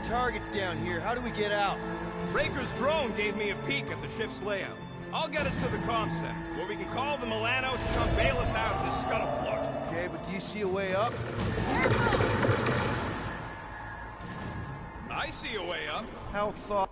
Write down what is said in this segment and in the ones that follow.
targets down here. How do we get out? Raker's drone gave me a peek at the ship's layout. I'll get us to the comm center, where we can call the Milano to come bail us out of this scuttle floor. Okay, but do you see a way up? I see a way up. How thought...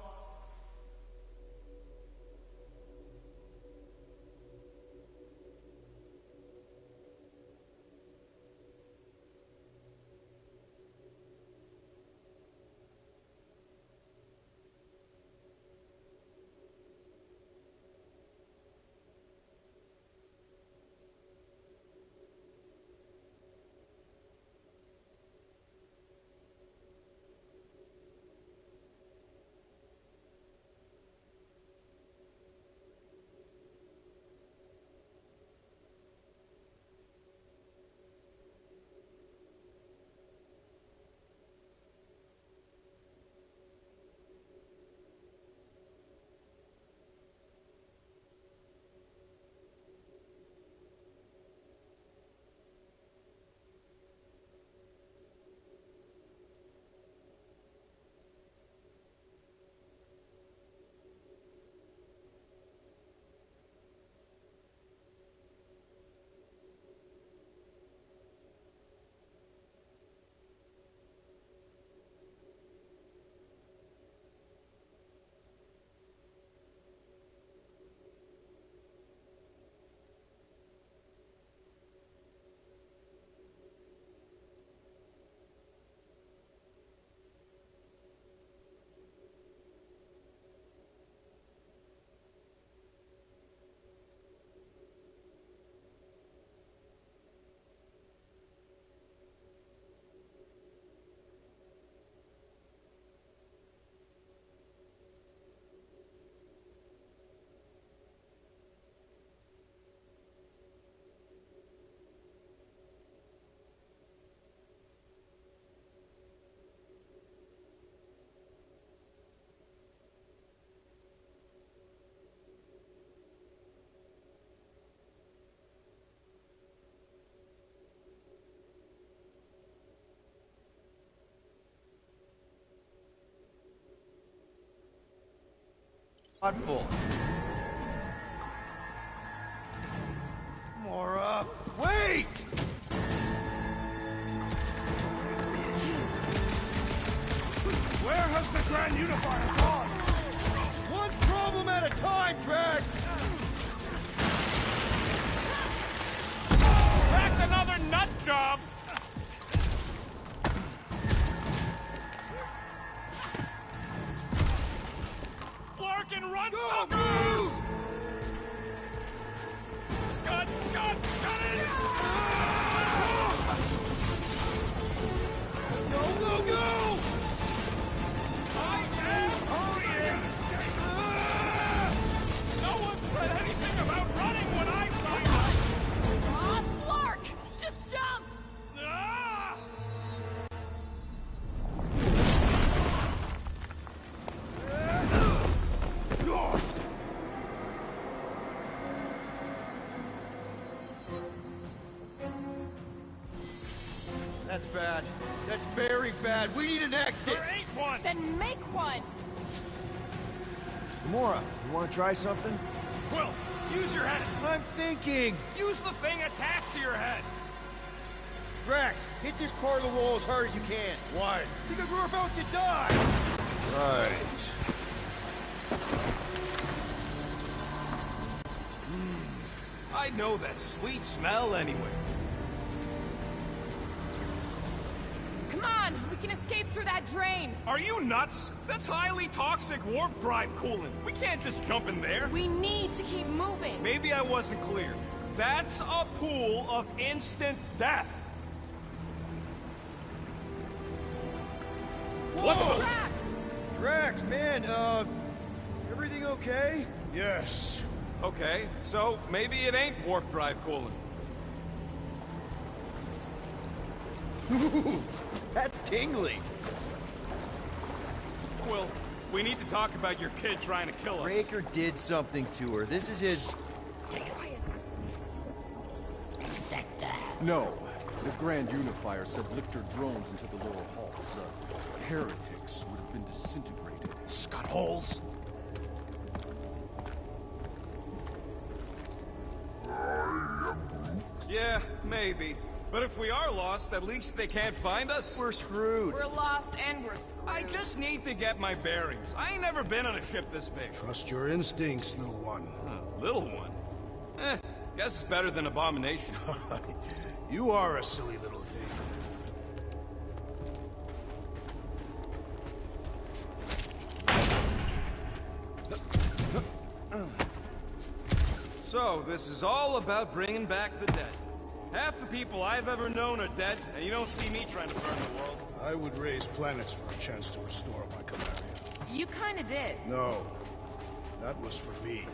Full. More up. Wait! Where has the Grand Unifier gone? One problem at a time, Drax! Cracked another nut job! Flarkin, run, suckers! Scud it! Go! I am hurrying! No one said anything about running when I signed up! Aw, Flark! Just jump! Ah! That's bad. That's very bad. We need an exit! There ain't one! Then make one! Gamora, you want to try something? Quill, use your head! I'm thinking! Use the thing attached to your head! Drax, hit this part of the wall as hard as you can. Why? Because we're about to die! Right. I know that sweet smell anyway. Come on! We can escape through that drain! Are you nuts? That's highly toxic warp drive coolant. We can't just jump in there. We need to keep moving! Maybe I wasn't clear. That's a pool of instant death. What the? Drax! Drax, man, everything okay? Yes. Okay, so maybe it ain't warp drive coolant. Ooh, that's tingly. Well, we need to talk about your kid trying to kill us. Raker did something to her. This is his... No. The Grand Unifier said lift her drones into the lower halls. Heretics would have been disintegrated. Scud holes. Yeah, maybe. But if we are lost, at least they can't find us. We're screwed. We're lost and we're screwed. I just need to get my bearings. I ain't never been on a ship this big. Trust your instincts, little one. Little one? Guess it's better than Abomination. You are a silly little thing. So, this is all about bringing back the dead. Half the people I've ever known are dead, and you don't see me trying to burn the world. I would raise planets for a chance to restore my Canaria. You kinda did. No, that was for me.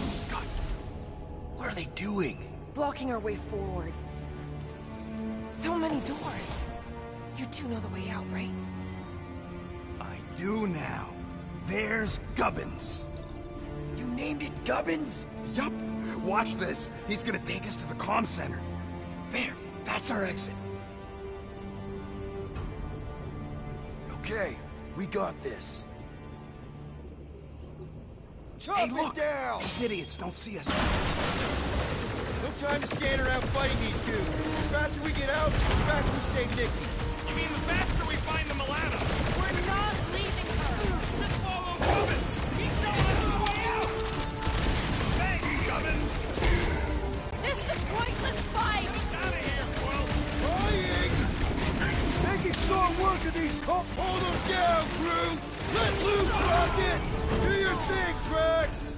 Scott, what are they doing? Blocking our way forward. So many doors. You do know the way out, right? I do now. There's Gubbins. You named it Gubbins? Yup. Watch this. He's gonna take us to the comm center. There. That's our exit. Okay. We got this. Chop Hey, it look! down! These idiots don't see us. No time to stand around fighting these goons. The faster we get out, the faster we save Nikki. You mean the faster we find the Milano? We're not leaving her. Just follow Gubbins! He's showing us the way out! Thanks, Gubbins! This is a pointless fight. Get us out of here, Quill! Trying! Making strong work of these cops. Hold them down, crew! Let loose, Rocket! Do your thing, Drax!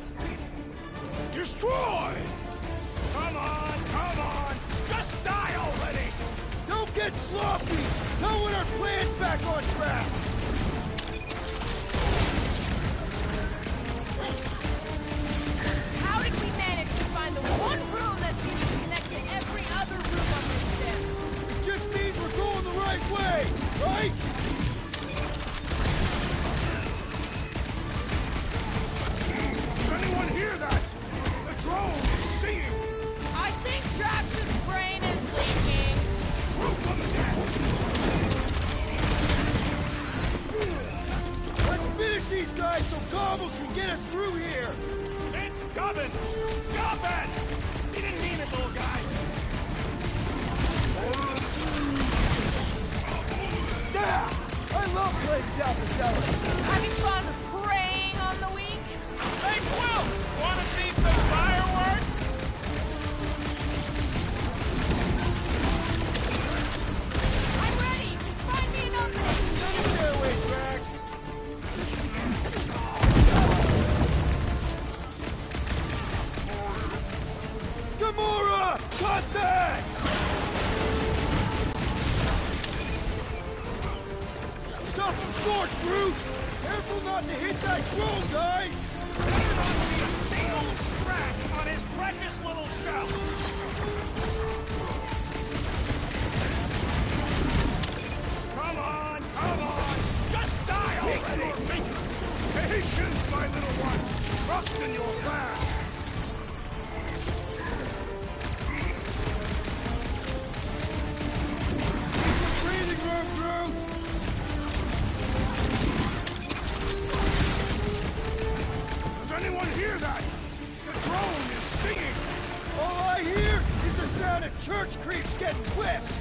Destroy! Come on! Just die already! Don't get sloppy! Now when our plan's back on track! How did we manage to find the one room that seems to connect to every other room on this ship? It just means we're going the right way, right? Does anyone hear that? The drone is singing! I think Drax's brain is leaking. Roof on the deck! Let's finish these guys so Gobbles can get us through here! It's Gubbins! Gubbins! He didn't mean it, little guy! Yeah! I love playing South of Cellar! Having fun preying on the weak? Hey, Quill! Wanna see some fireworks? I'm ready. Just find me an opening. Send it their way, Drax! Gamora! Cut that! Stop him short, crew! Careful not to hit that drone, guys! Better not be a single scratch on his precious little shell! Come on! Just die already! Patience, my little one! Trust in your plan! Breathing room, Groot! Does anyone hear that? The drone is singing! All I hear is the sound of church creeps getting whipped!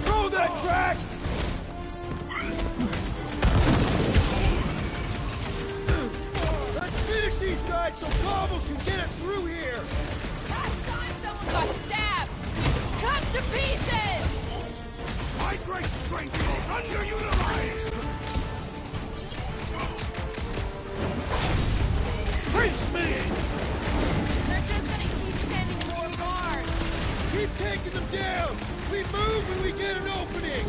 Throw that, Drax! Let's finish these guys so Gobbles can get us through here! Last time someone got stabbed. Cut to pieces. My great strength is underutilized! Face me! They're just gonna keep sending more guards. Keep taking them down! We move when we get an opening!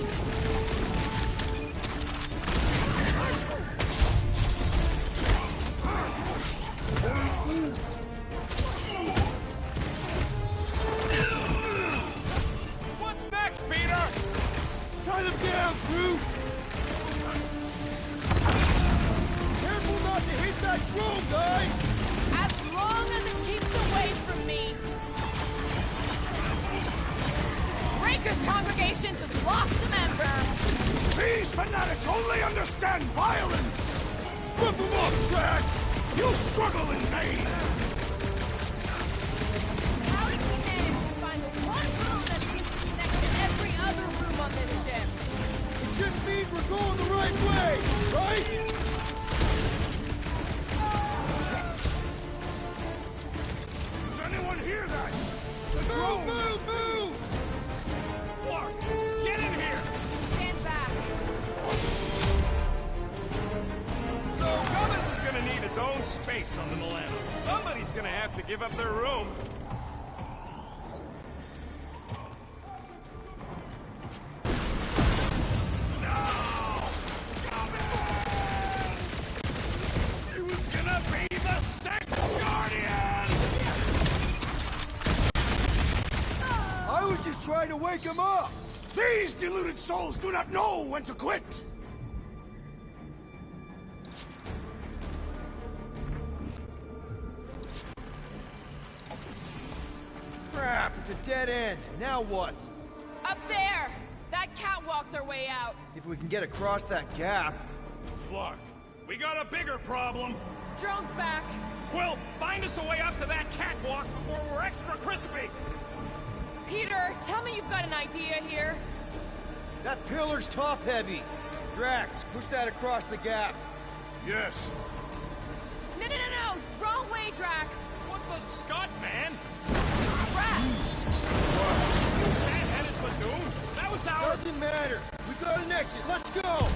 Tie them down, crew! Careful not to hit that drone, guys! As long as it keeps away from me. Breaker's congregation just lost a member. These fanatics only understand violence! Rip them up, Drax! You struggle in vain! How did we manage to find the one room that seems to connect to every other room on this ship? It just means we're going the right way, right? Does anyone hear that? The Move, drone! move, move! Clark, get in here! Stand back. So, Gubbins is gonna need his own space on the Milano. Somebody's gonna have to give up their room. No! Gubbins! He was gonna be the Sixth Guardian! I was just trying to wake him up! These deluded souls do not know when to quit! Crap, it's a dead end. Now what? Up there! That catwalk's our way out. If we can get across that gap... Flark, we got a bigger problem. Drone's back. Quill, find us a way up to that catwalk before we're extra crispy. Peter, tell me you've got an idea here. That pillar's top-heavy. Drax, push that across the gap. Yes. No! Wrong way, Drax. What the Scott, man? Drax! Headed platoon? That was our... Doesn't matter. We've got an exit. Let's go!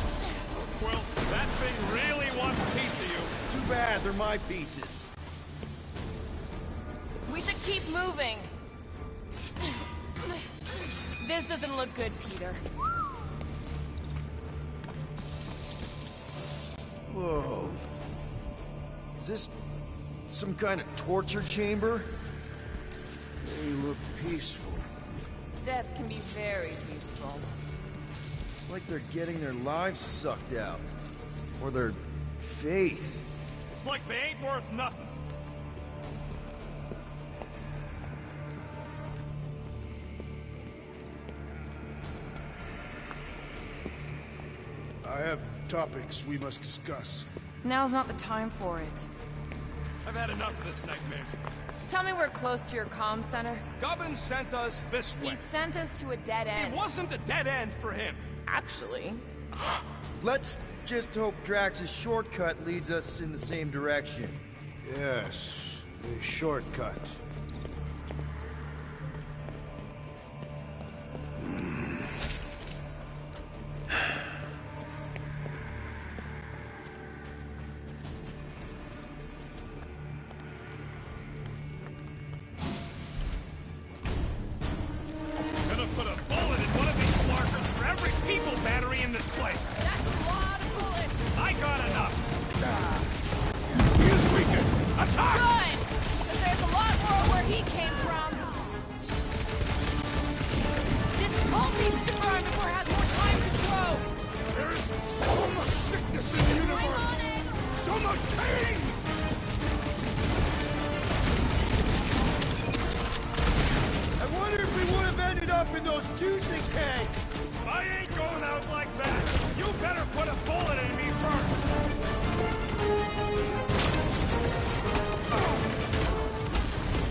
Well, that thing really wants a piece of you. Too bad, they're my pieces. We should keep moving. This doesn't look good, Peter. Whoa. Is this some kind of torture chamber? They look peaceful. Death can be very peaceful. It's like they're getting their lives sucked out. Or their faith. It's like they ain't worth nothing. I have topics we must discuss. Now's not the time for it. I've had enough of this nightmare. Tell me we're close to your comm center. Gubbins sent us this way. He sent us to a dead end. It wasn't a dead end for him. Actually. Let's just hope Drax's shortcut leads us in the same direction. Yes, a shortcut. Gonna put a bullet in one of these markers for every people battery in this place. That's a lot of bullets. I got enough. He is weakened! Attack! Good! Because there's a lot more where he came from. This cult needs to burn before it has more time to grow. There is so much sickness in the universe! So much pain! I wonder if we would have ended up in those juicing tanks! I ain't going out like that. You better put a bullet in me first.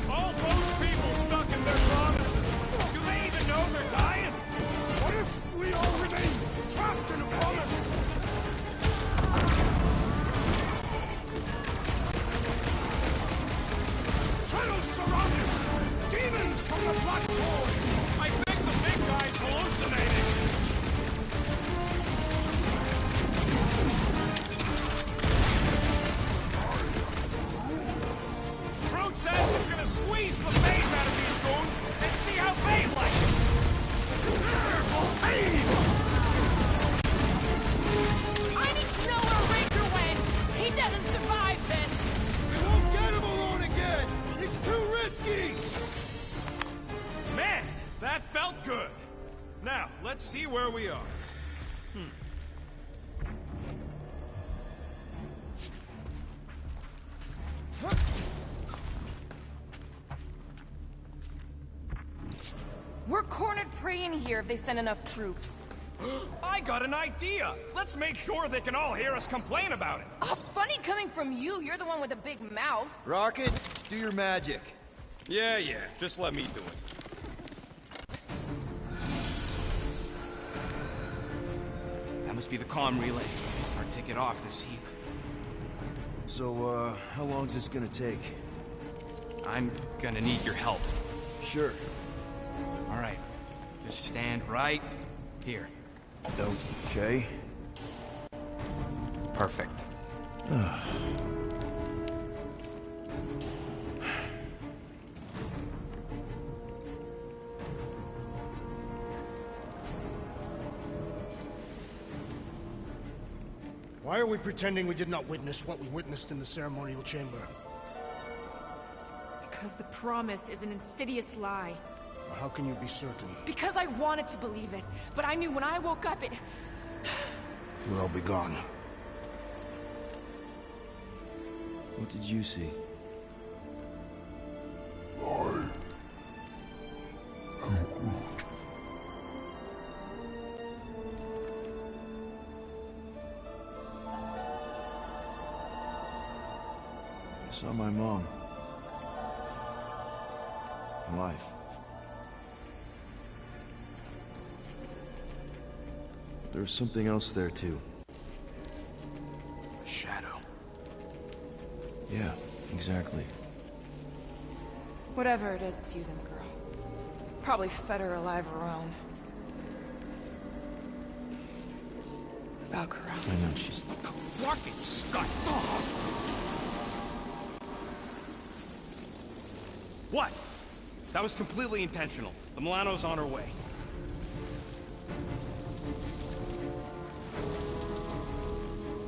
All those people stuck in their promises. Do they even know they're dying? What if we all remain trapped in a promise? Shadows surround us! Demons from the Black Void! I think the big guy's hallucinating. Brute says he's gonna squeeze the faith out of these goons and see how they like it. Careful, pain! I need to know where Raker went. He doesn't survive this. We won't get him alone again! It's too risky! Man, that felt good. Now, let's see where we are. We're cornered prey in here if they send enough troops. I got an idea! Let's make sure they can all hear us complain about it! Oh, funny coming from you. You're the one with a big mouth. Rocket, do your magic. Yeah, just let me do it. That must be the comm relay. Our ticket off this heap. So, how long's this gonna take? I'm gonna need your help. Sure. All right. Just stand right here. Okay. Perfect. Why are we pretending we did not witness what we witnessed in the ceremonial chamber? Because the promise is an insidious lie. How can you be certain? Because I wanted to believe it, but I knew when I woke up it... We'll all be gone. What did you see? I saw my mom. Alive. There was something else there, too. A shadow. Yeah, exactly. Whatever it is, it's using the girl. Probably fed her alive her own. Valkyra. I know, she's... Rocket Scott! What? That was completely intentional. The Milano's on her way.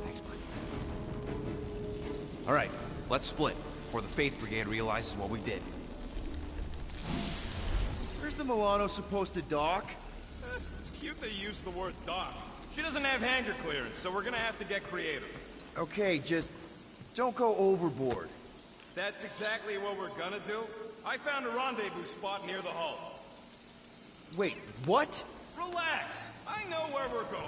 Thanks, buddy. All right, let's split before the Faith Brigade realizes what we did. Where's the Milano supposed to dock? It's cute that you used the word dock. She doesn't have hangar clearance, so we're gonna have to get creative. Okay, just don't go overboard. That's exactly what we're gonna do. I found a rendezvous spot near the hull. Wait, what? Relax. I know where we're going.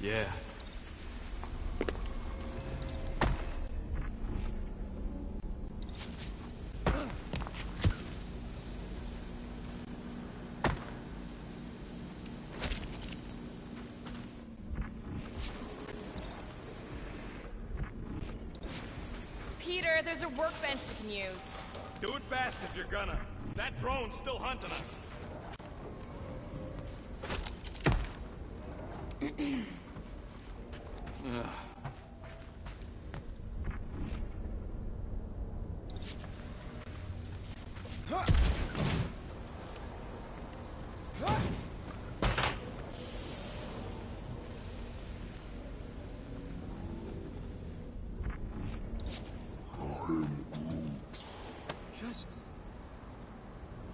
Yeah. Peter, there's a workbench we can use. Do it fast if you're gonna. That drone's still hunting us.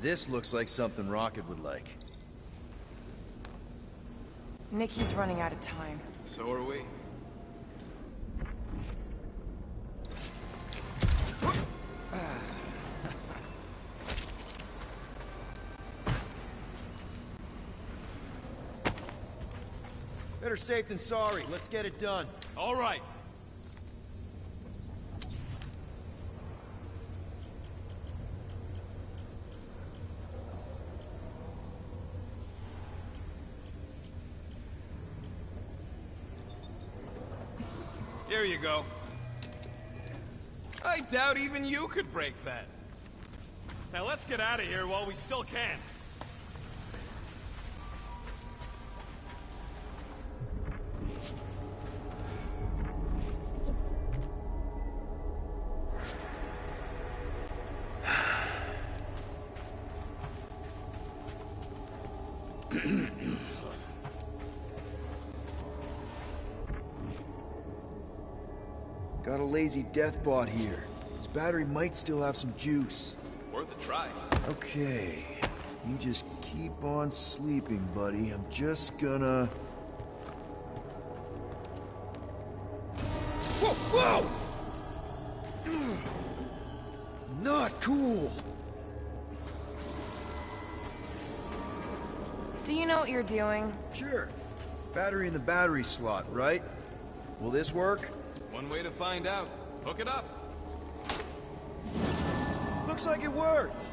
This looks like something Rocket would like. Nikki's running out of time. So are we. Better safe than sorry. Let's get it done. All right. Here you go. I doubt even you could break that. Now let's get out of here while we still can. Got a lazy deathbot here. His battery might still have some juice. Worth a try. Okay. You just keep on sleeping, buddy. I'm just gonna... Whoa! Whoa! Not cool! Do you know what you're doing? Sure. Battery in the battery slot, right? Will this work? One way to find out. Hook it up. Looks like it worked!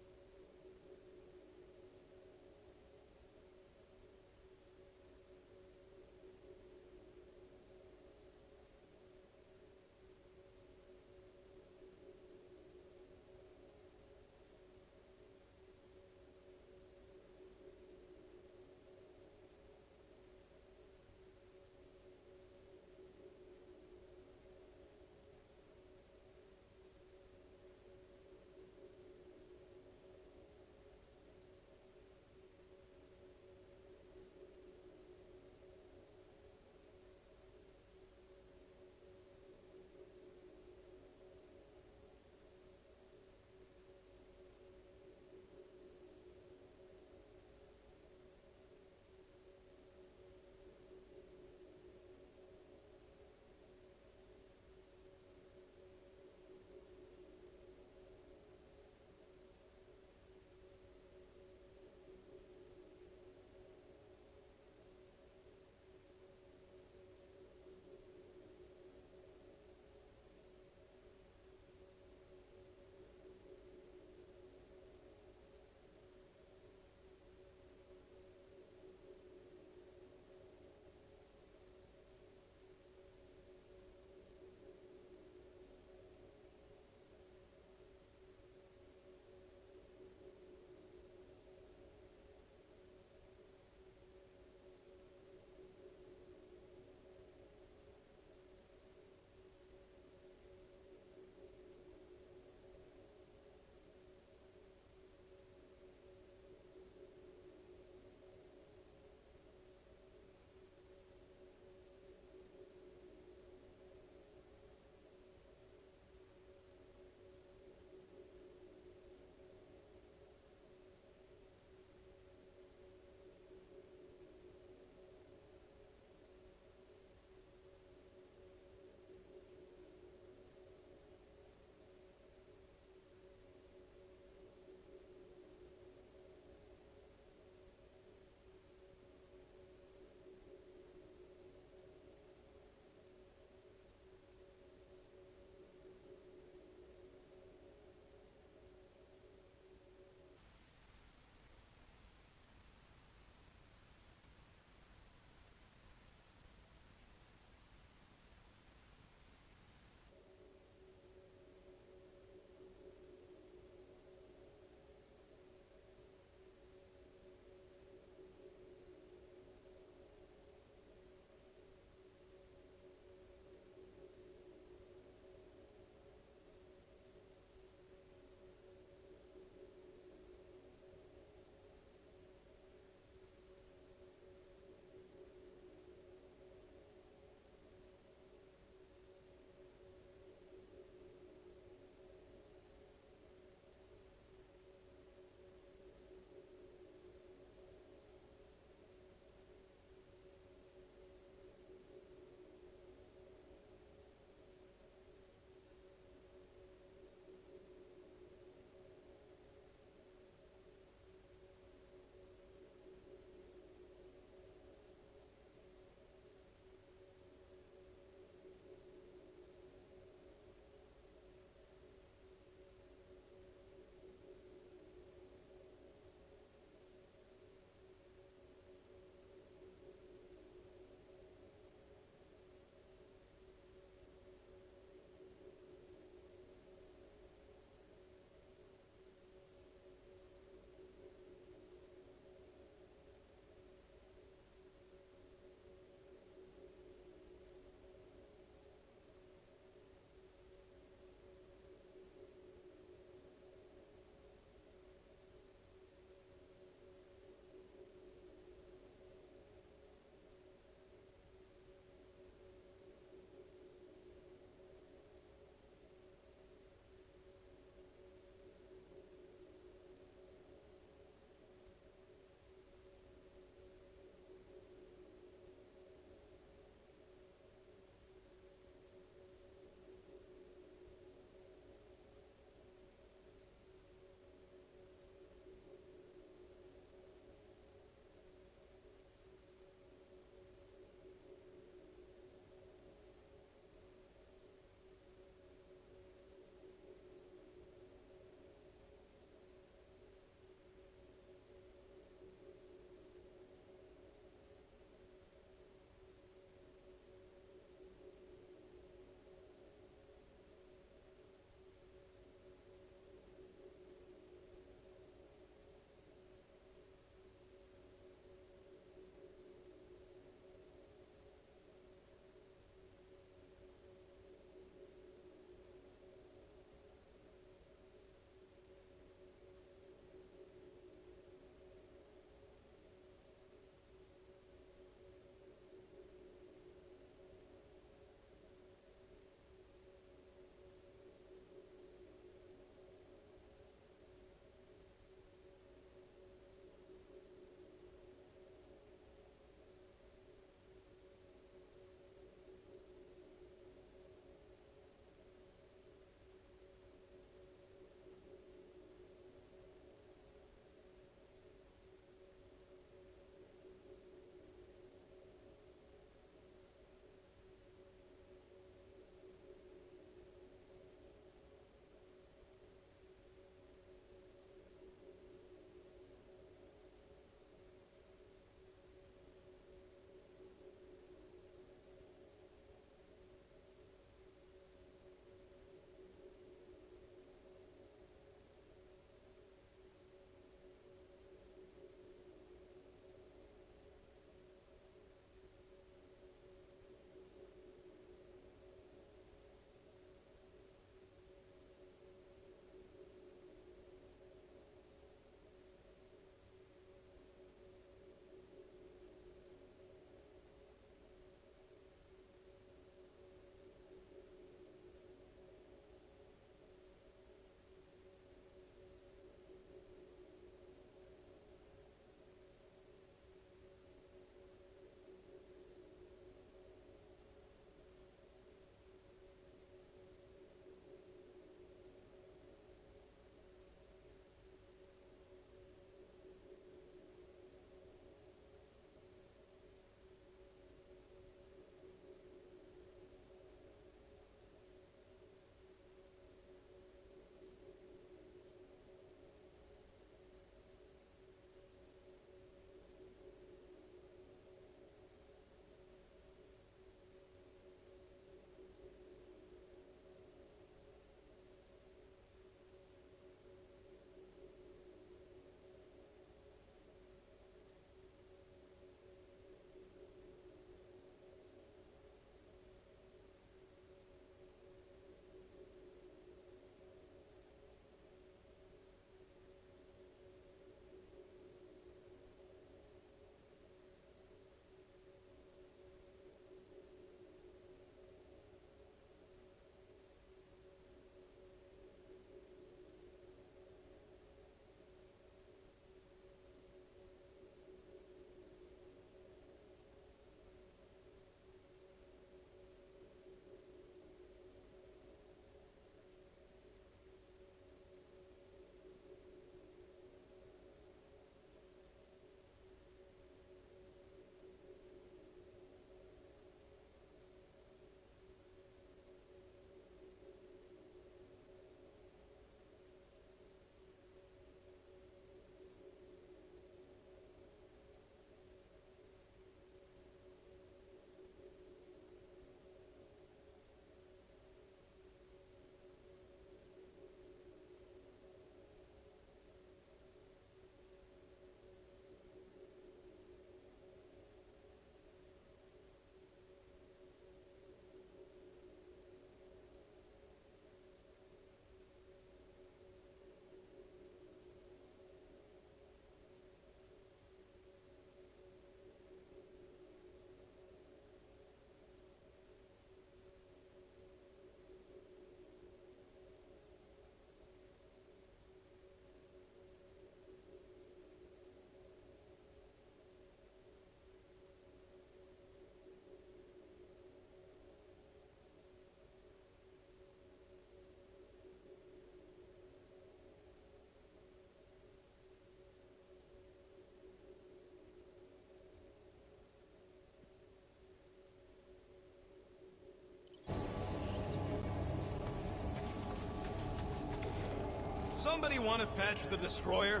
Somebody want to fetch the destroyer?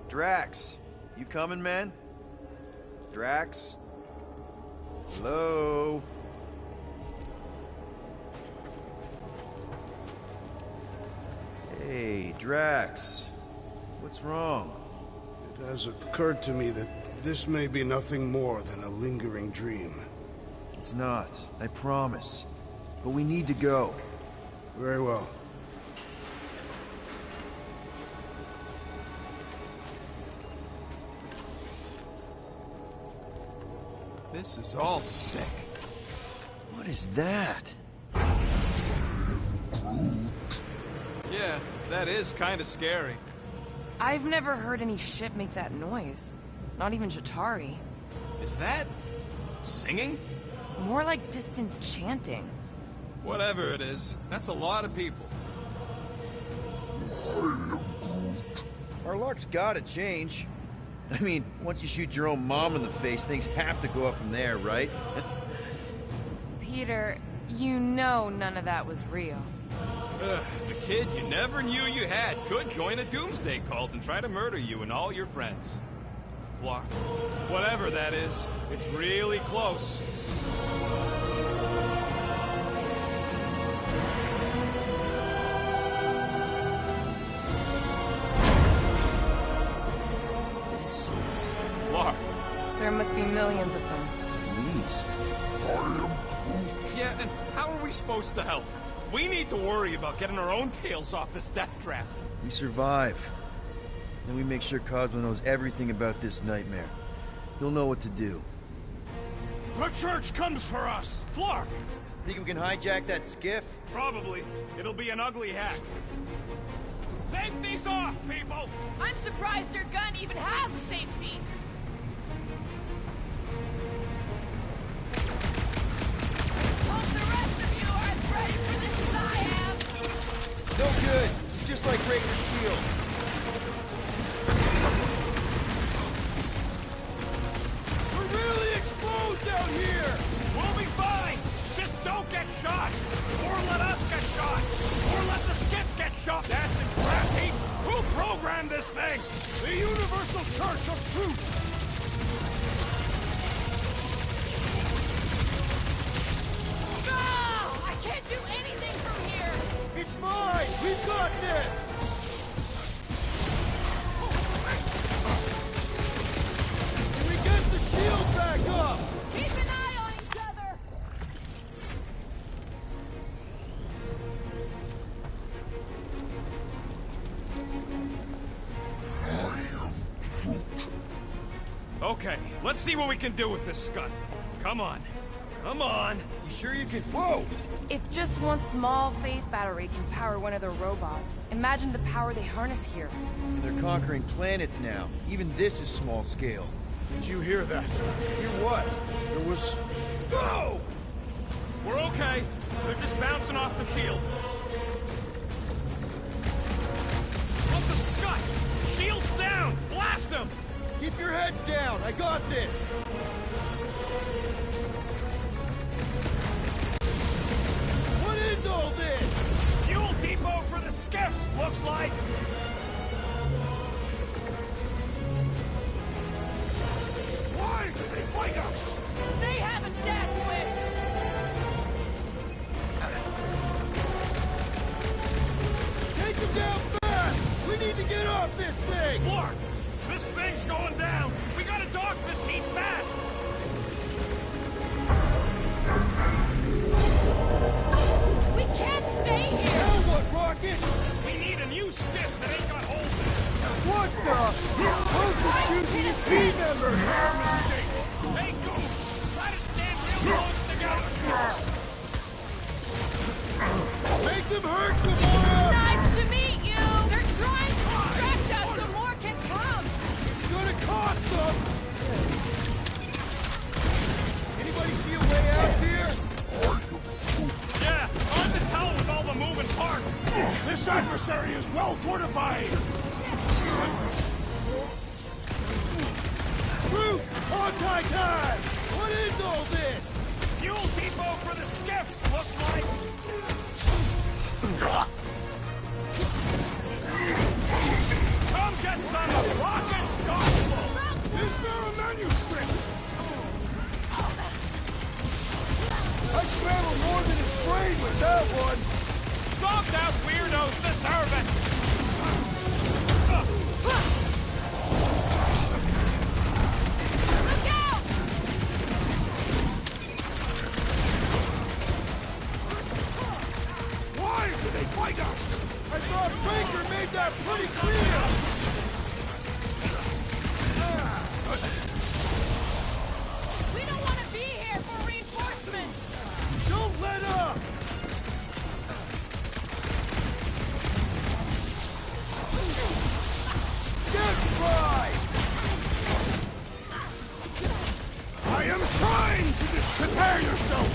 Drax, you coming, man? Drax? Hello? Hey, Drax. What's wrong? It has occurred to me that this may be nothing more than a lingering dream. It's not, I promise. But we need to go. Very well. This is all sick. What is that? Yeah, that is kind of scary. I've never heard any ship make that noise. Not even Chitauri. Is that singing? More like distant chanting. Whatever it is, that's a lot of people. Our luck's gotta change. I mean, once you shoot your own mom in the face, things have to go up from there, right? Peter, you know none of that was real. The kid you never knew you had could join a doomsday cult and try to murder you and all your friends. Flark. Whatever that is, it's really close. This is... Flark. There must be millions of them. at least. Yeah, and how are we supposed to help? We need to worry about getting our own tails off this death trap. We survive. Then we make sure Cosmo knows everything about this nightmare. He'll know what to do. The church comes for us! Flark! Think we can hijack that skiff? Probably. It'll be an ugly hack. Safety's off, people! I'm surprised your gun even has a safety. Hope the rest of you are as ready for this as I am. No good. It's just like regular shield. We're really exposed out here! We'll be fine! Just don't get shot! Or let us get shot! Or let the skiff get shot! That's the crap heap! Who programmed this thing? The Universal Church of Truth! No! I can't do anything from here! It's fine! We've got this! Can we get the shield back up? Keep an eye on each other! Okay, let's see what we can do with this gun. Come on. Come on! You sure you can... Whoa! If just one small faith battery can power one of their robots, imagine the power they harness here. They're conquering planets now. Even this is small scale. Did you hear that? Hear what? There was... Go! We're okay. They're just bouncing off the shield. What the scut? Shield's down! Blast them! Keep your heads down! I got this! What is all this? Fuel depot for the skiffs, looks like! Why do they fight us? They have a death wish! Take them down fast! We need to get off this thing! Flark! This thing's going down! We gotta dock this heat fast! We can't stay here! Now what, Rocket? We need a new skiff that ain't got holes in it! What the? Those are choosing his team members! Mistake! Hey, go! Try to stand real close together! Make them hurt, Gamora! Nice to meet you! They're trying to distract us so more can come! It's gonna cost them! Anybody see a way out here? Yeah, hard to tell with all the moving parts! This adversary is well fortified! Root! Hog tie time! What is all this? Fuel depot for the skiffs, looks like. Come get some of Rocket's gospel! Is there a manuscript? I scrambled more than his brain with that one. Stomped out weirdos deserve it! Look out! Why do they fight us? I thought Baker made that pretty clear. We don't want to be here for reinforcements! Don't let up! Get right! I am trying to prepare yourself!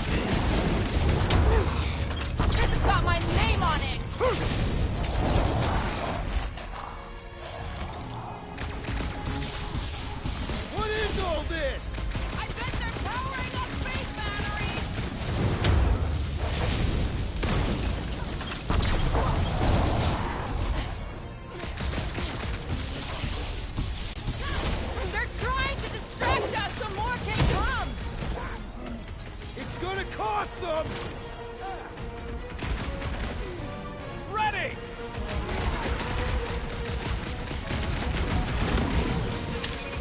This has got my name on it! What is all this? I bet they're powering up space batteries! They're trying to distract us so more can come! It's gonna cost them! Ready!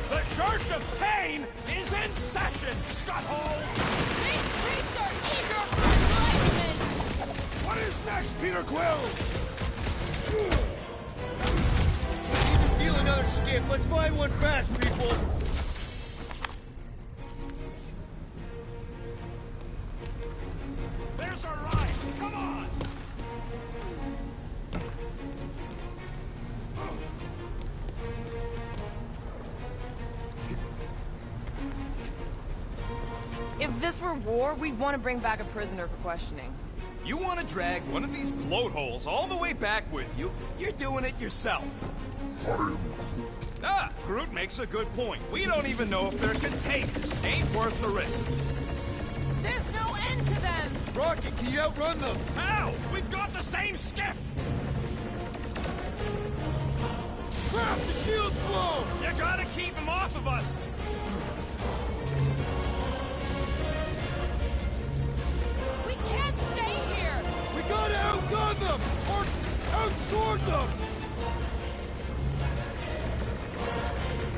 The Church of Pain is in session, scuthole! These creeps are eager for enlightenment! What is next, Peter Quill? We need to steal another skip. Let's find one fast, people. There's our ride! Come on! If this were war, we'd want to bring back a prisoner for questioning. You want to drag one of these bloat holes all the way back with you, you're doing it yourself. Ah, Groot makes a good point. We don't even know if they're contagious. Ain't worth the risk. There's no end to them! Rocket, can you outrun them? How? We've got the same skiff! Crap, the shield's blown! You gotta keep them off of us! We can't stay here! We gotta outgun them! Or outsword them!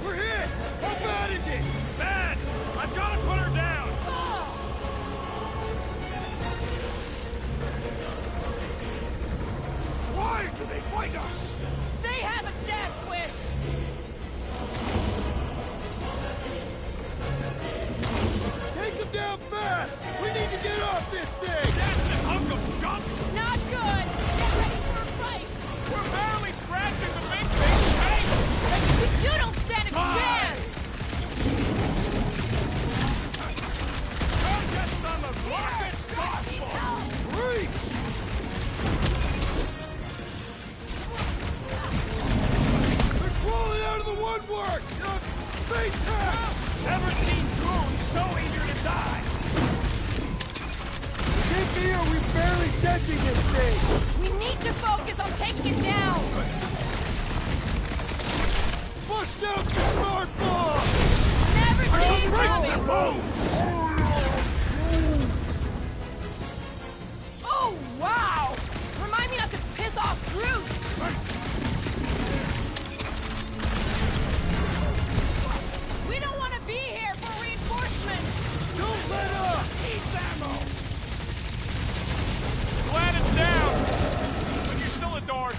We're hit! How bad is it? Bad! I've gotta put her down! Why do they fight us? They have a death wish! Take them down fast! We need to get off this thing! That's the hunk of junk! Not good! Get ready for a fight! We're barely scratching the big thing's face! You don't stand a chance! Come get some of Rocket's gospel! Reach! They're crawling out of the woodwork! Face tap! Never seen goons so eager to die! Get here, we're barely dodging this thing! We need to focus on taking it down! Bust out the smart bomb! Never seen Break coming! their bones! Oh, wow! Remind me not to piss off Groot! We don't want to be here for reinforcements! Don't let up! Needs ammo! Glad it's down! But you're still a dart.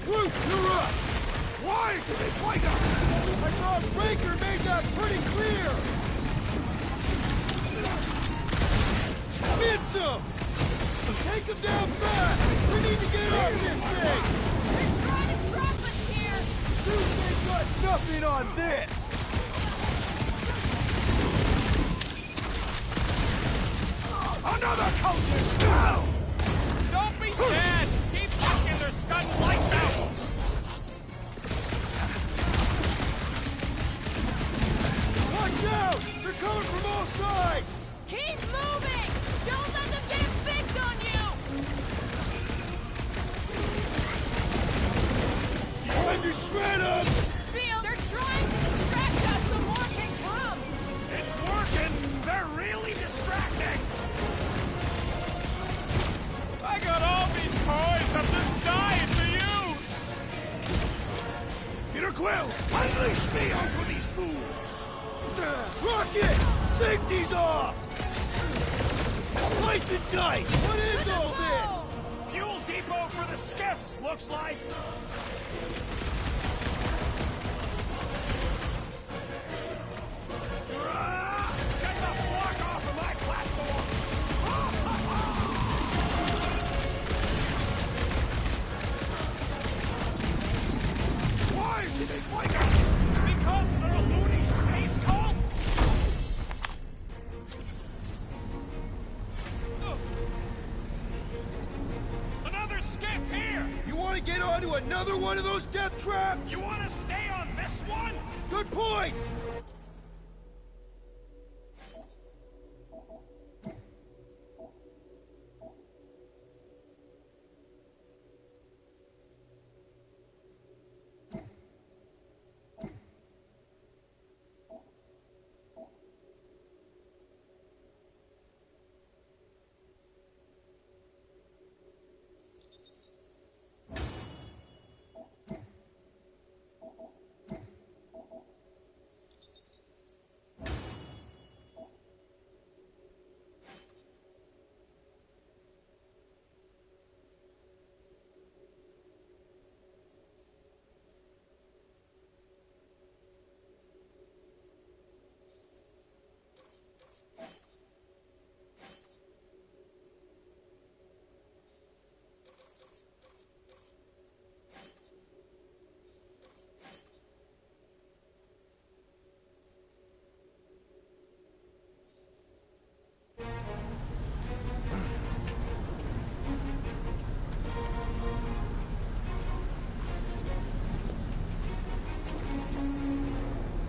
Groot, you're up! Why do they fight us? I thought Baker made that pretty clear! Hit some! Take them down fast! We need to get off this thing! They're trying to trap us here! Dude, they got nothing on this! Another counter now! Don't be sad! Keep fucking their scud lights out! Watch Watch out! They're coming from all sides! Keep moving! Don't let them get fixed on you! Time to shred them! Feel they're trying to distract us so more can come! It's working! They're really distracting! I got all these toys I'm just dying to use! Peter Quill, unleash me onto these fools! Rocket! Safety's off! Slice and dice! What is all this? Fuel depot for the skiffs, looks like! Get the block off of my platform! Why did they fight us? Because they're a loony space cult? Another skiff here! You want to get onto another one of those death traps? You want to stay on this one? Good point!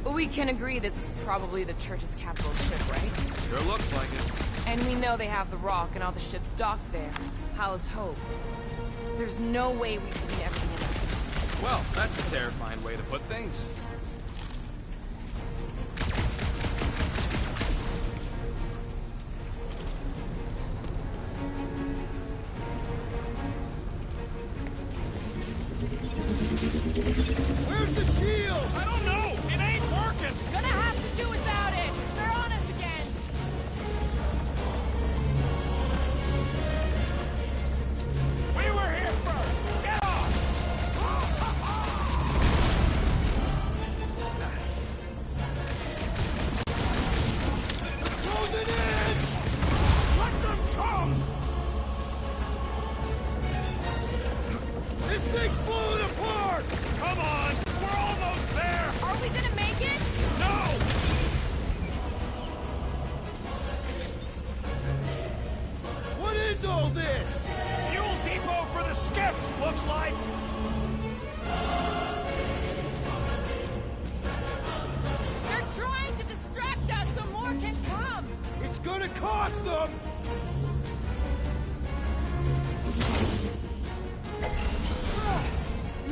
We can agree this is probably the church's capital ship, right? Sure looks like it. And we know they have the rock and all the ships docked there. Hal's Hope. There's no way we've seen everything in it. Well, that's a terrifying way to put things. Where's the shield? I don't know! It ain't working! Gonna have to do without it! They're on us again! We were here first! Get off! Closing in! Let them come! This thing's falling apart! Come on! We're almost there! Are we gonna make it? No! What is all this? Fuel depot for the skiffs, looks like! They're trying to distract us so more can come! It's gonna cost them!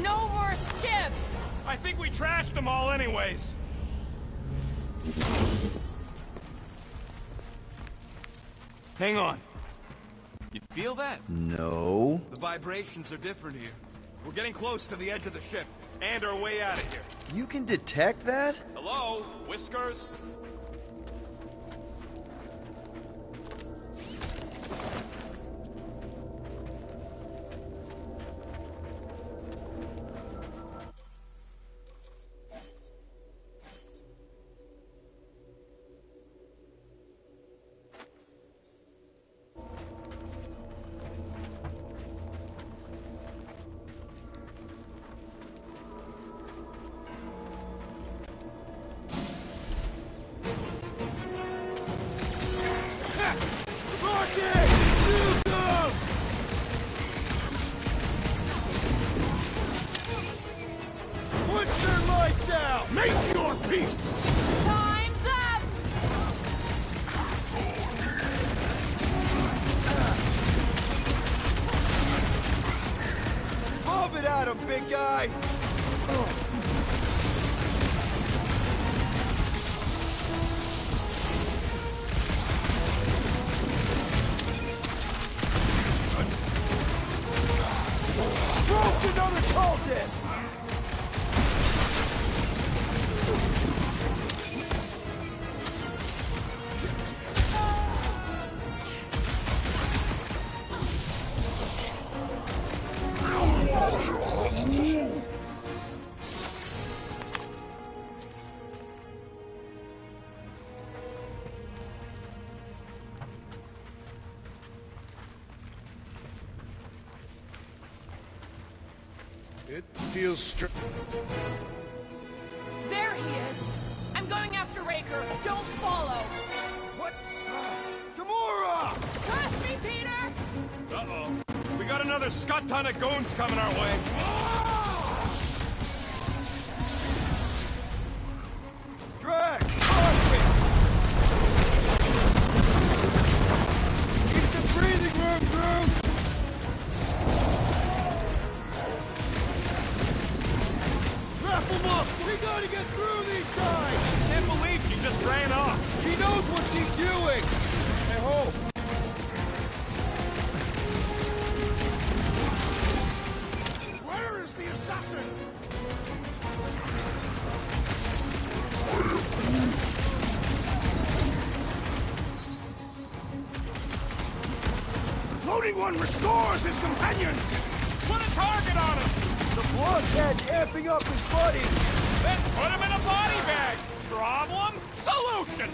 No more skiffs! I think we trashed them all anyways. Hang on. You feel that? No. The vibrations are different here. We're getting close to the edge of the ship, and our way out of here. You can detect that? Hello? Whiskers? It feels There he is! I'm going after Raker. Don't follow! What? Gamora! Trust me, Peter! Uh-oh. We got another scut ton of goons coming our way. Drag! Punch it! Need some breathing room, Groot! Wrap them up! We gotta get through these guys! Can't believe she just ran off. She knows what she's doing! I hope. Where is the assassin? The floating one restores his companions! Put a target on him! The blockhead's amping up his buddy! Then put him in a body bag! Problem? Solution!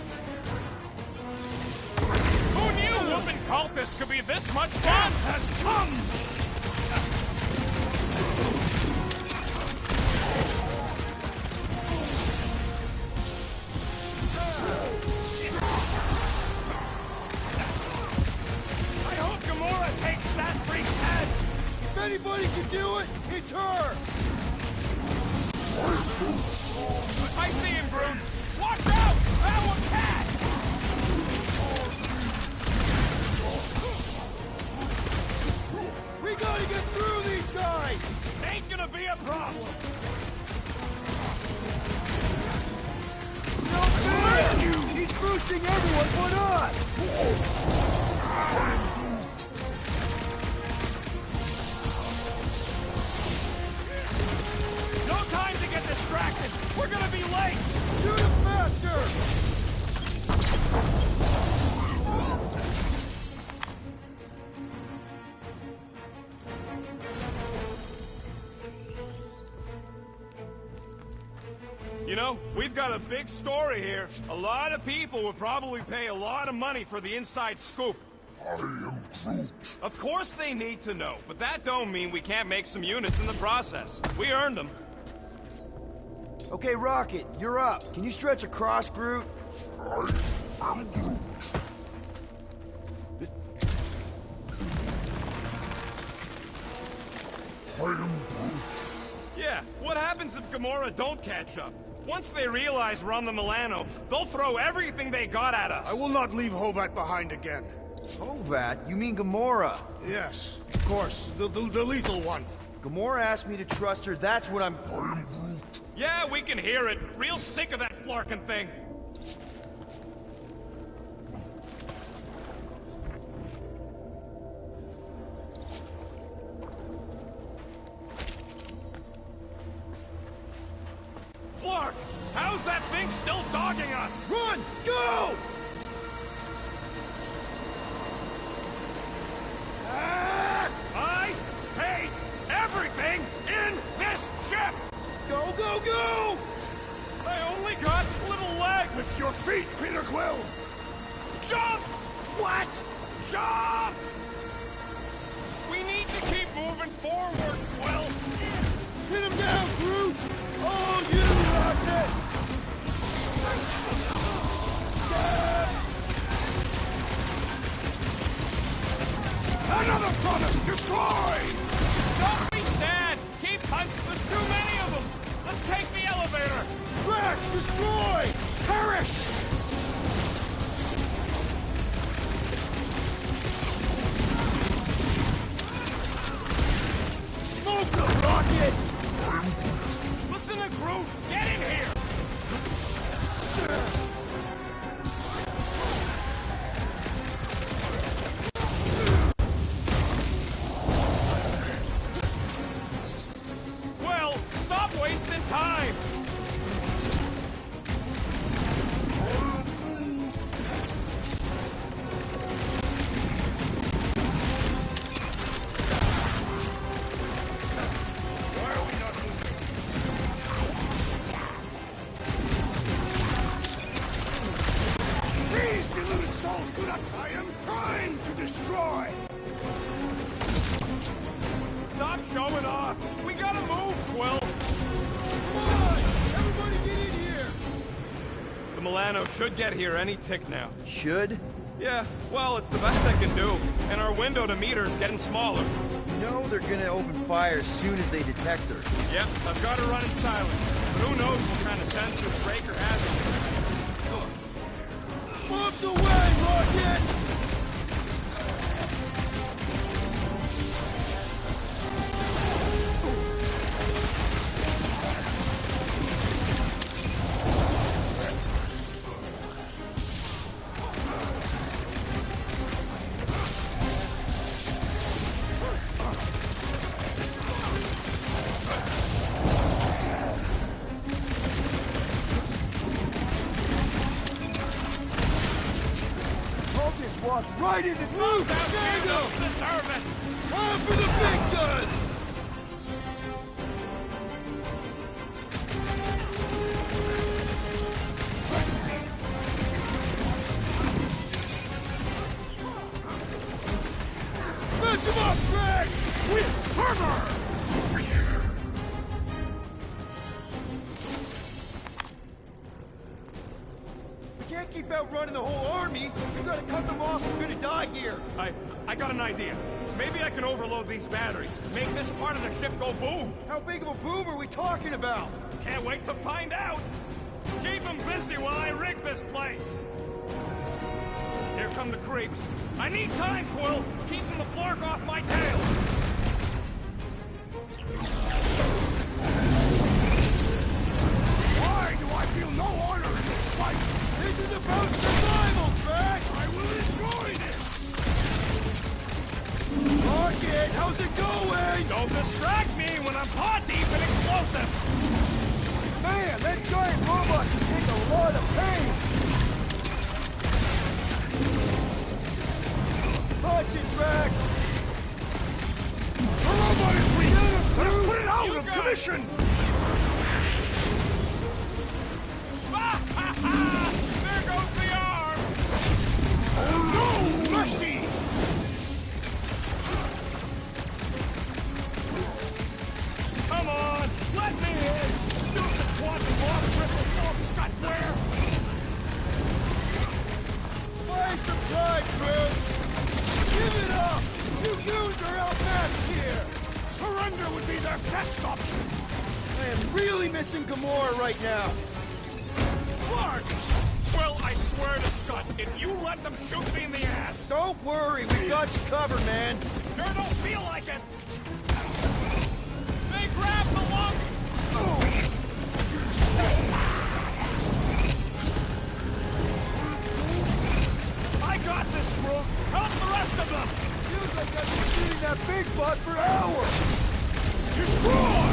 Who knew whooping cultists could be this much fun? Has come! I hope Gamora takes that freak's head! If anybody can do it, it's her! I see him, Groot! Watch out! Our cat! We gotta get through these guys! Ain't gonna be a problem! No fair! He's boosting everyone but us! No time to get distracted! We're gonna be late! Shoot him faster! You know, we've got a big story here. A lot of people would probably pay a lot of money for the inside scoop. I am Groot. Of course they need to know, but that don't mean we can't make some units in the process. We earned them. Okay, Rocket, you're up. Can you stretch across, Groot? I am Groot. I am Groot. Yeah, what happens if Gamora don't catch up? Once they realize we're on the Milano, they'll throw everything they got at us. I will not leave Hovat behind again. Hovat? You mean Gamora? Yes, of course. The lethal one. Gamora asked me to trust her, that's what I'm... I am Groot. Yeah, we can hear it. Real sick of that flarkin' thing. Flark! How's that thing still dogging us? Run! Go! I hate everything in this ship! Go, go, go! I only got little legs! With your feet, Peter Quill! Jump! What? Jump! We need to keep moving forward, Quill! Hit him down, Groot! Oh, you rocket! Another promise destroy! Don't be sad! Keep hunting! There's too many of them! Let's take the elevator! Drax, destroy! Perish! Smoke the rocket! Listen to Groot! Get in here! Well, stop wasting time! These deluded souls do not... I am trying to destroy! Stop showing off. We gotta move, Quill. Come on! Everybody get in here! The Milano should get here any tick now. Should? Yeah, well, it's the best they can do. And our window to meet her is getting smaller. You know they're gonna open fire as soon as they detect her. Yep, I've got her running silent. But who knows what kind of sensors Breaker has in there. Bombs away, Rocket! Walked right into Luke! Django! Deserve it! Time for the big guns! Smash him up, Drax! With fervor! Can't keep outrunning the whole army. We've got to cut them off. We're gonna die here. I got an idea. Maybe I can overload these batteries. Make this part of the ship go boom. How big of a boom are we talking about? Can't wait to find out. Keep them busy while I rig this place. Here come the creeps. I need time, Quill. Keeping the Flark off my tail. Why do I feel no honor in this fight? This is about survival, Drax! I will enjoy this! Rocket, how's it going? Don't distract me when I'm paw deep in explosives. Man, that giant robot can take a lot of pain! Watch it, Drax! The robot is weak! Let's put it out of commission! There goes the arm! Oh no! Mercy! Come on! Let me in! Stupid quantum law triple form Scudware! Buy some time, crew! Give it up! You goons are outmatched here! Surrender would be their best option! I am really missing Gamora right now! Clark! Well, I swear to Scud, if you let them shoot me in the ass... Don't worry, we got you covered, man! Sure don't feel like it! They grabbed the lung! I got this, Groot! Help the rest of them! Feels like I've been shooting that big bot for hours! Destroy!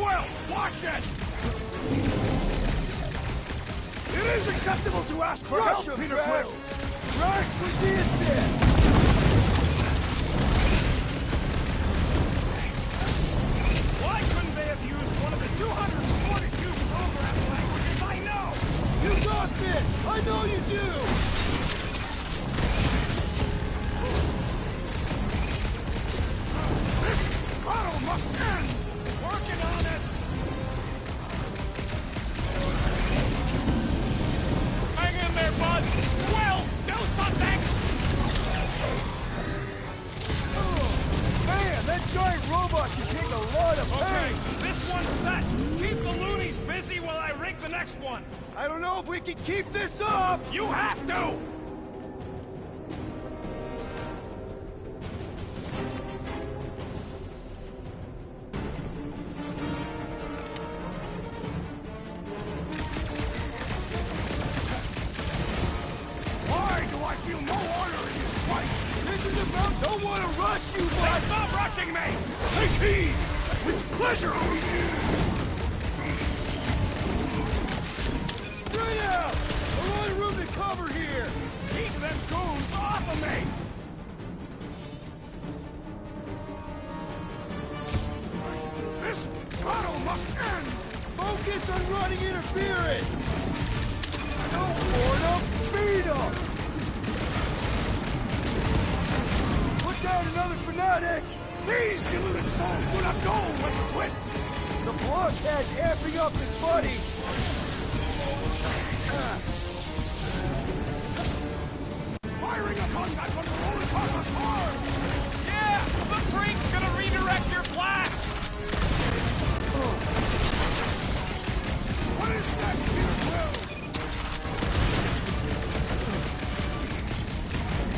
Well, watch it! It is acceptable to ask for help, Peter Quill! Drax with the assist! Why couldn't they have used one of the 242 program languages I know? You got this! I know you do! This battle must end! Working on it! Hang in there, bud! Will, do something! Man, that giant robot can take a lot of Okay, pain! this one's set! Keep the loonies busy while I rig the next one! I don't know if we can keep this up! You have to! Why do I feel no honor in this fight? This is about don't want to rush you, Then but... stop rushing me! Take heed! With pleasure! Spread out! A lot of room to cover here! Keep them goons off of me! This battle must end! Focus on running interference! Don't board them! Beat them! Put down another fanatic! These deluded souls do not know when to quit! The blockhead's amping up his buddies! Firing upon that one will only cause us harm! Yeah! The freak's gonna redirect your blast! What is next, Peter Quill?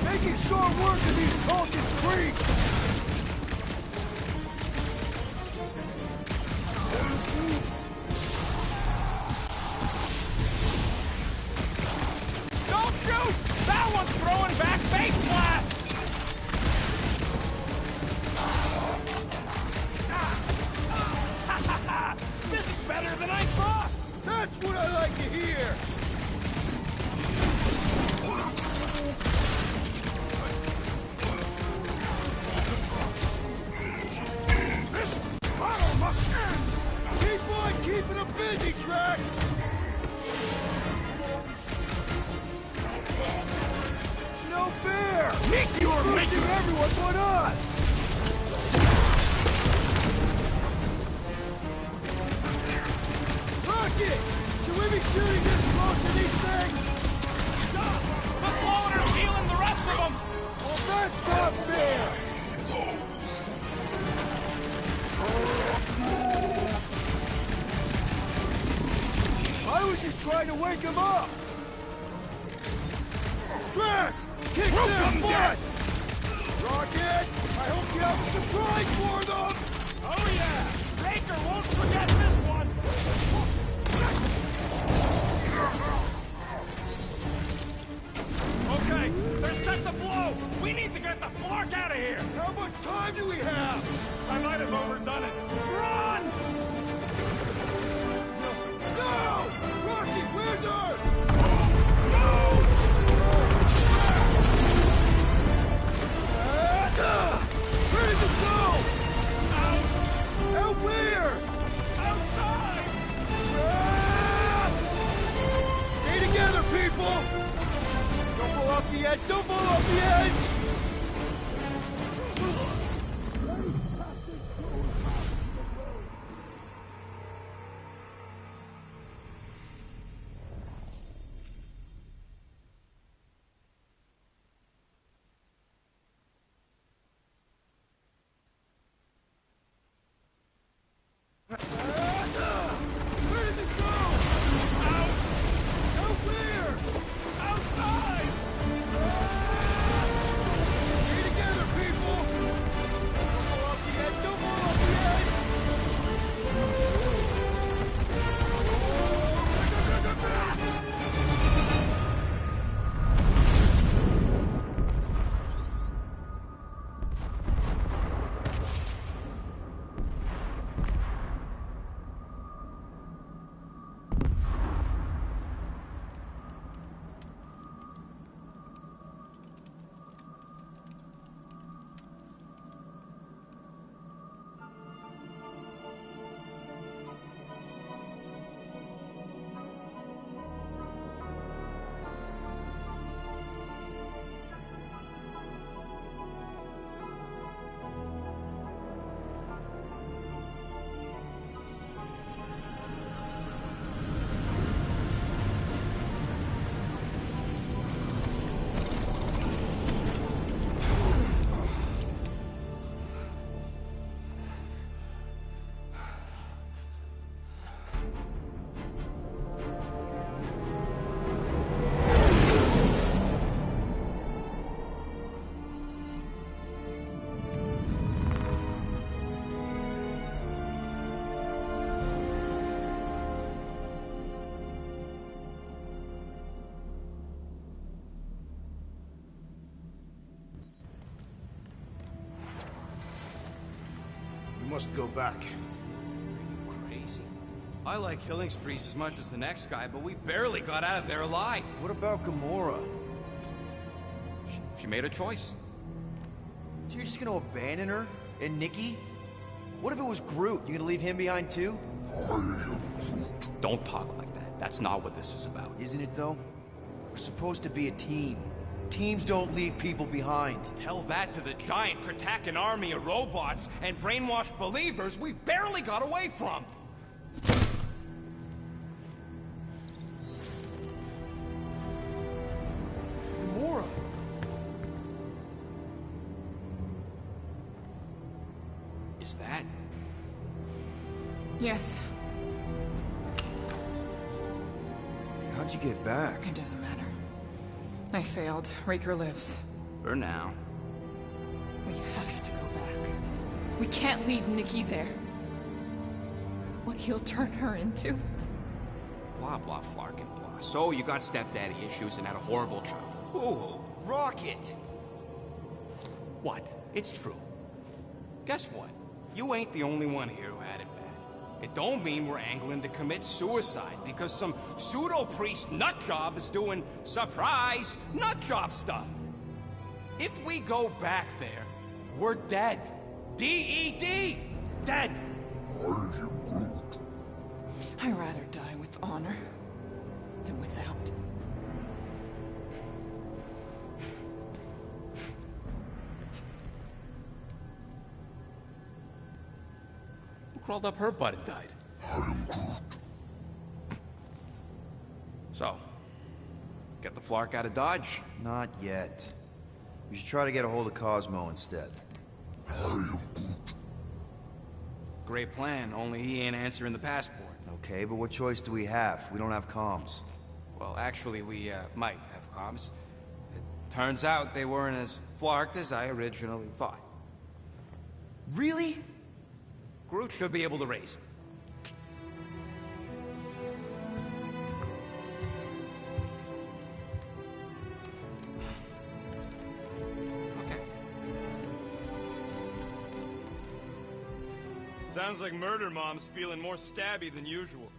Making short work of these cultist freaks! Don't shoot! That one's throwing back base blasts! This is better than I thought! That's what I like to hear! This battle must end! Keep on keeping them busy, Drax! No fair! Nick, you are Making everyone but us! Rocket! Should we be shooting this close to these things? Stop! The cloner's healing the rest of them! Well, that's not fair! I was just trying to wake him up! Drax! Kick their butts! Rocket! I hope you have a surprise for them! Oh yeah! Raker won't forget this one! Okay, they're set to blow! We need to get the Flark out of here! How much time do we have? I might have overdone it. Run! No! Rocky Wizard! Where did this go? Out! Out where? Outside! Stay together, people! Don't fall off the edge! Don't fall off the edge! Where does this go? Out! Out where? Outside! Stay together, people! Don't fall off the edge! Don't fall off the edge! We must go back. Are you crazy? I like killing sprees as much as the next guy, but we barely got out of there alive. What about Gamora? She made a choice. So you're just gonna abandon her? And Nikki? What if it was Groot? You gonna leave him behind too? I am Groot. Don't talk like that. That's not what this is about. Isn't it though? We're supposed to be a team. Teams don't leave people behind. Tell that to the giant Kratakan army of robots and brainwashed believers we barely got away from! Gamora! Is that... Yes, How'd you get back? it doesn't matter. I failed. Raker lives. For now. We have to go back. We can't leave Nikki there. What he'll turn her into. Blah, blah, flark and blah. So you got stepdaddy issues and had a horrible childhood. Ooh, Rocket! What? It's true. Guess what? You ain't the only one here who had it bad. It don't mean we're angling to commit suicide because some pseudo-priest nutjob is doing surprise nutjob stuff. If we go back there, we're dead. D-E-D! Dead! I am Groot. I'd rather die with honor than without. Who crawled up her butt and died? I am Groot. So, get the Flark out of Dodge? Not yet. We should try to get a hold of Cosmo instead. I am Groot. Great plan, only he ain't answering the passport. Okay, but what choice do we have? We don't have comms. Well, actually, we might have comms. It turns out they weren't as flarked as I originally thought. Really? Groot should be able to raise him. Okay. Sounds like Murder Mom's feeling more stabby than usual.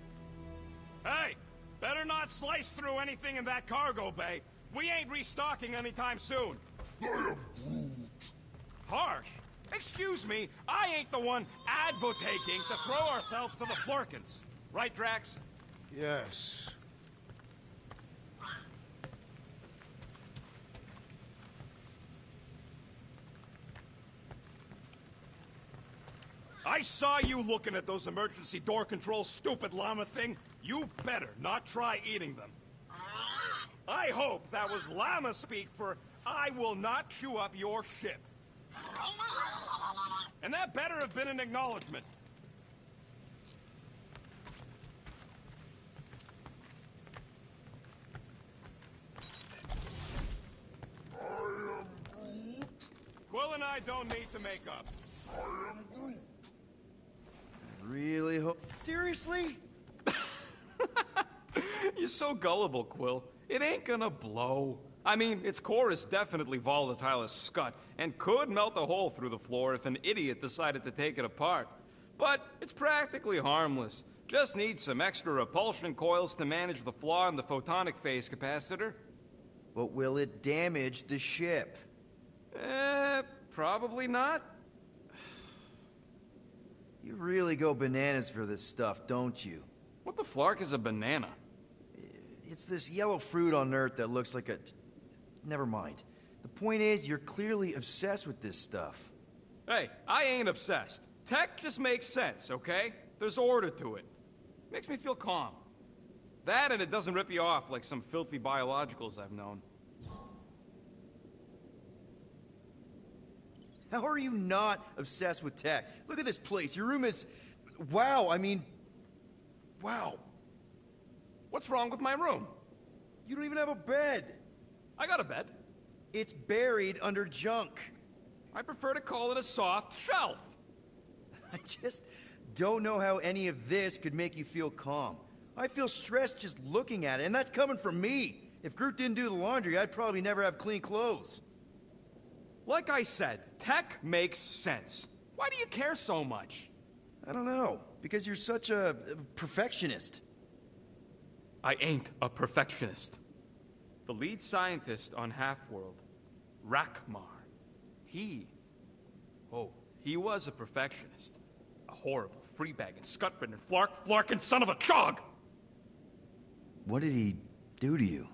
Hey! Better not slice through anything in that cargo bay. We ain't restocking anytime soon. I am Groot. Harsh. Excuse me, I ain't the one advocating to throw ourselves to the Florkins. Right, Drax? Yes. I saw you looking at those emergency door controls, stupid llama thing. You better not try eating them. I hope that was llama speak for I will not chew up your ship. And that better have been an acknowledgement. Quill and I don't need to make up. Really hope... Seriously? You're so gullible, Quill. It ain't gonna blow. I mean, its core is definitely volatile as scut, and could melt a hole through the floor if an idiot decided to take it apart. But it's practically harmless. Just needs some extra repulsion coils to manage the flaw in the photonic phase capacitor. But will it damage the ship? Probably not. You really go bananas for this stuff, don't you? What the flark is a banana? It's this yellow fruit on Earth that looks like a... Never mind. The point is, you're clearly obsessed with this stuff. Hey, I ain't obsessed. Tech just makes sense, okay? There's order to it. Makes me feel calm. That and it doesn't rip you off like some filthy biologicals I've known. How are you not obsessed with tech? Look at this place. Your room is... Wow, I mean... Wow. What's wrong with my room? You don't even have a bed. I got a bed. It's buried under junk. I prefer to call it a soft shelf. I just don't know how any of this could make you feel calm. I feel stressed just looking at it, and that's coming from me. If Groot didn't do the laundry, I'd probably never have clean clothes. Like I said, tech makes sense. Why do you care so much? I don't know, because you're such a perfectionist. I ain't a perfectionist. The lead scientist on Half-World, Rakmar, he was a perfectionist. A horrible, free-bagging, scut-ridden, flarkin' son of a chog! What did he do to you?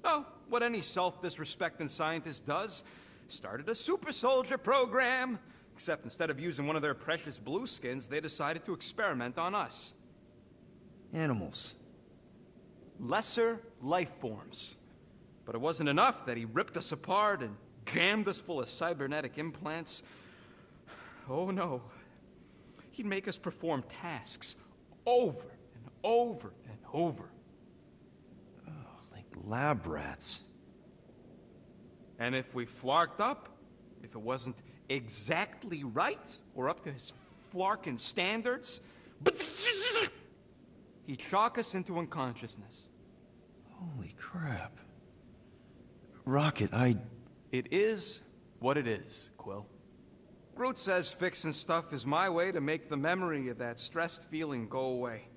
Oh, what any self-disrespecting scientist does. Started a super soldier program. Except instead of using one of their precious blueskins, they decided to experiment on us. Animals. Lesser life forms. But it wasn't enough that he ripped us apart and jammed us full of cybernetic implants. Oh no. He'd make us perform tasks over and over and over. Oh, like lab rats. And if we flarked up, if it wasn't exactly right or up to his flarkin' standards, he'd shock us into unconsciousness. Holy crap. Rocket, It is what it is, Quill. Groot says fixing stuff is my way to make the memory of that stressed feeling go away.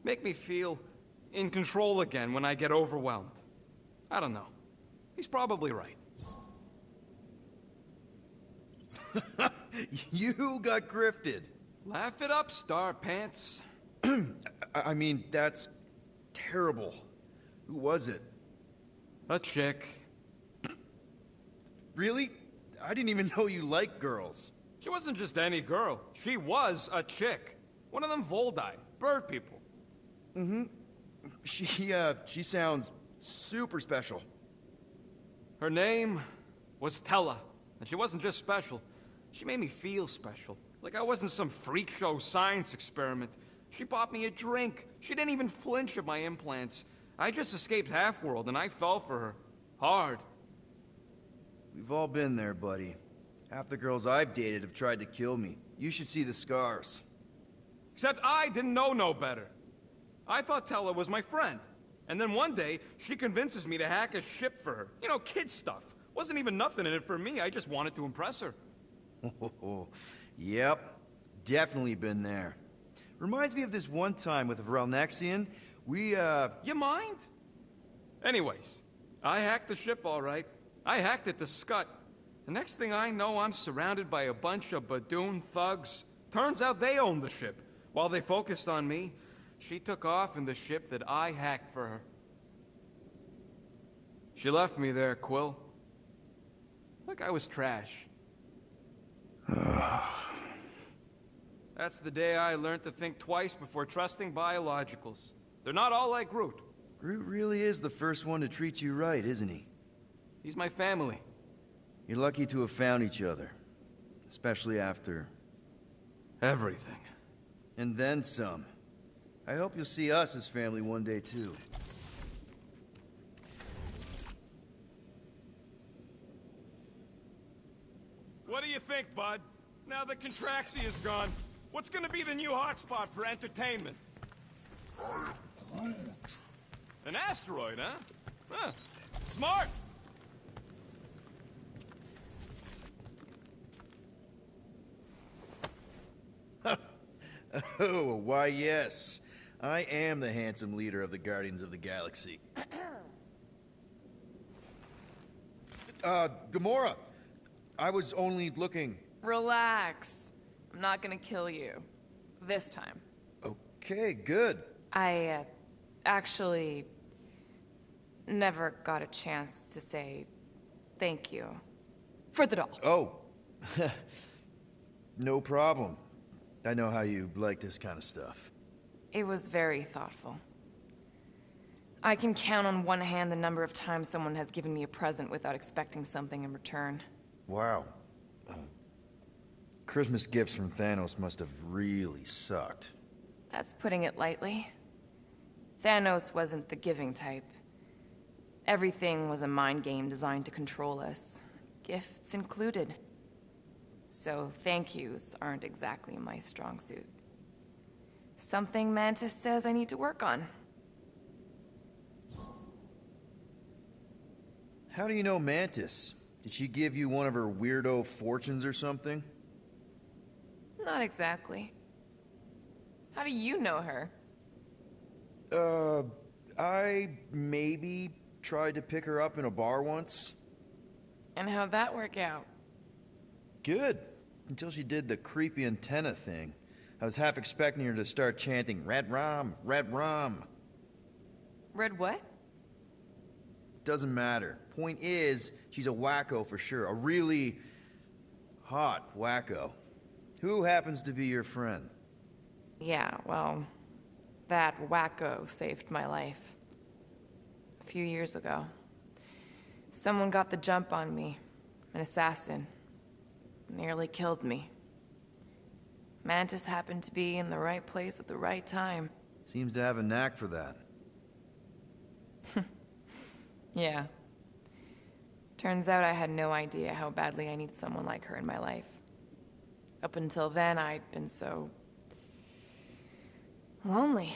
Make me feel in control again when I get overwhelmed. I don't know. He's probably right. You got grifted. Laugh it up, Star Pants. I mean, that's terrible. Who was it? A chick. Really? I didn't even know you liked girls. She wasn't just any girl. She was a chick. One of them Voldi, bird people. She sounds super special. Her name was Tella, and she wasn't just special. She made me feel special, like I wasn't some freak show science experiment. She bought me a drink. She didn't even flinch at my implants. I just escaped Half-World, and I fell for her. Hard. We've all been there, buddy. Half the girls I've dated have tried to kill me. You should see the scars. Except I didn't know no better. I thought Tella was my friend. And then one day, she convinces me to hack a ship for her. You know, kid stuff. Wasn't even nothing in it for me, I just wanted to impress her. Yep, definitely been there. Reminds me of this one time with Vrelnexian. You mind? Anyways, I hacked the ship all right. I hacked it to Scut. The next thing I know, I'm surrounded by a bunch of Badoon thugs. Turns out they owned the ship. While they focused on me, she took off in the ship that I hacked for her. She left me there, Quill. Like I was trash. That's the day I learned to think twice before trusting biologicals. They're not all like Groot. Groot really is the first one to treat you right, isn't he? He's my family. You're lucky to have found each other. Especially after... everything. And then some. I hope you'll see us as family one day, too. What do you think, bud? Now that Contraxi is gone, what's gonna be the new hotspot for entertainment? An asteroid, huh? Huh. Smart! Oh, why yes. I am the handsome leader of the Guardians of the Galaxy. Gamora! I was only looking... Relax. I'm not gonna kill you. This time. Okay, good. I, actually... never got a chance to say thank you. For the doll. Oh. No problem. I know how you like this kind of stuff. It was very thoughtful. I can count on one hand the number of times someone has given me a present without expecting something in return. Wow. Christmas gifts from Thanos must have really sucked. That's putting it lightly. Thanos wasn't the giving type. Everything was a mind game designed to control us, gifts included. So thank yous aren't exactly my strong suit. Something Mantis says I need to work on. How do you know Mantis? Did she give you one of her weirdo fortunes or something? Not exactly. How do you know her? I maybe tried to pick her up in a bar once. And how'd that work out? Good. Until she did the creepy antenna thing. I was half expecting her to start chanting, Red Rum, Red Rum. Red what? doesn't matter. Point is, she's a wacko for sure. A really hot wacko. Who happens to be your friend? Yeah, well, that wacko saved my life. A few years ago. Someone got the jump on me. An assassin. Nearly killed me. Mantis happened to be in the right place at the right time. Seems to have a knack for that. Yeah. Turns out I had no idea how badly I needed someone like her in my life. Up until then, I'd been so... lonely.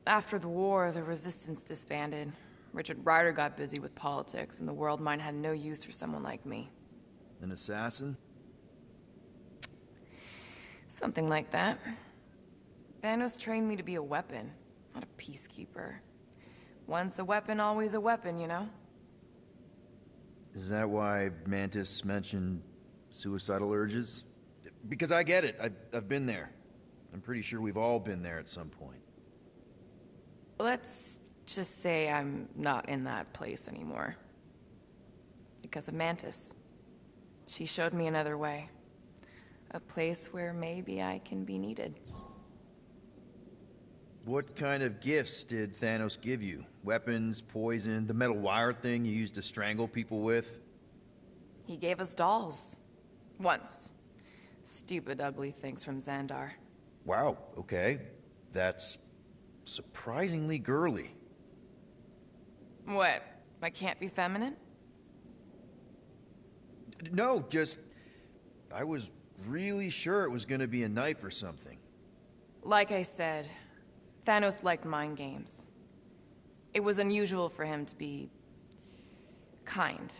After the war, the resistance disbanded. Richard Ryder got busy with politics, and the world mine had no use for someone like me. An assassin? Something like that. Thanos trained me to be a weapon, not a peacekeeper. Once a weapon, always a weapon, you know? Is that why Mantis mentioned suicidal urges? Because I get it. I've been there. I'm pretty sure we've all been there at some point. Let's just say I'm not in that place anymore. Because of Mantis. She showed me another way. A place where maybe I can be needed. What kind of gifts did Thanos give you? Weapons, poison, the metal wire thing you used to strangle people with? He gave us dolls. Once. Stupid, ugly things from Xandar. Wow, okay. That's surprisingly girly. What? I can't be feminine? No, just... I was really sure it was gonna be a knife or something. Like I said, Thanos liked mind games. It was unusual for him to be... kind.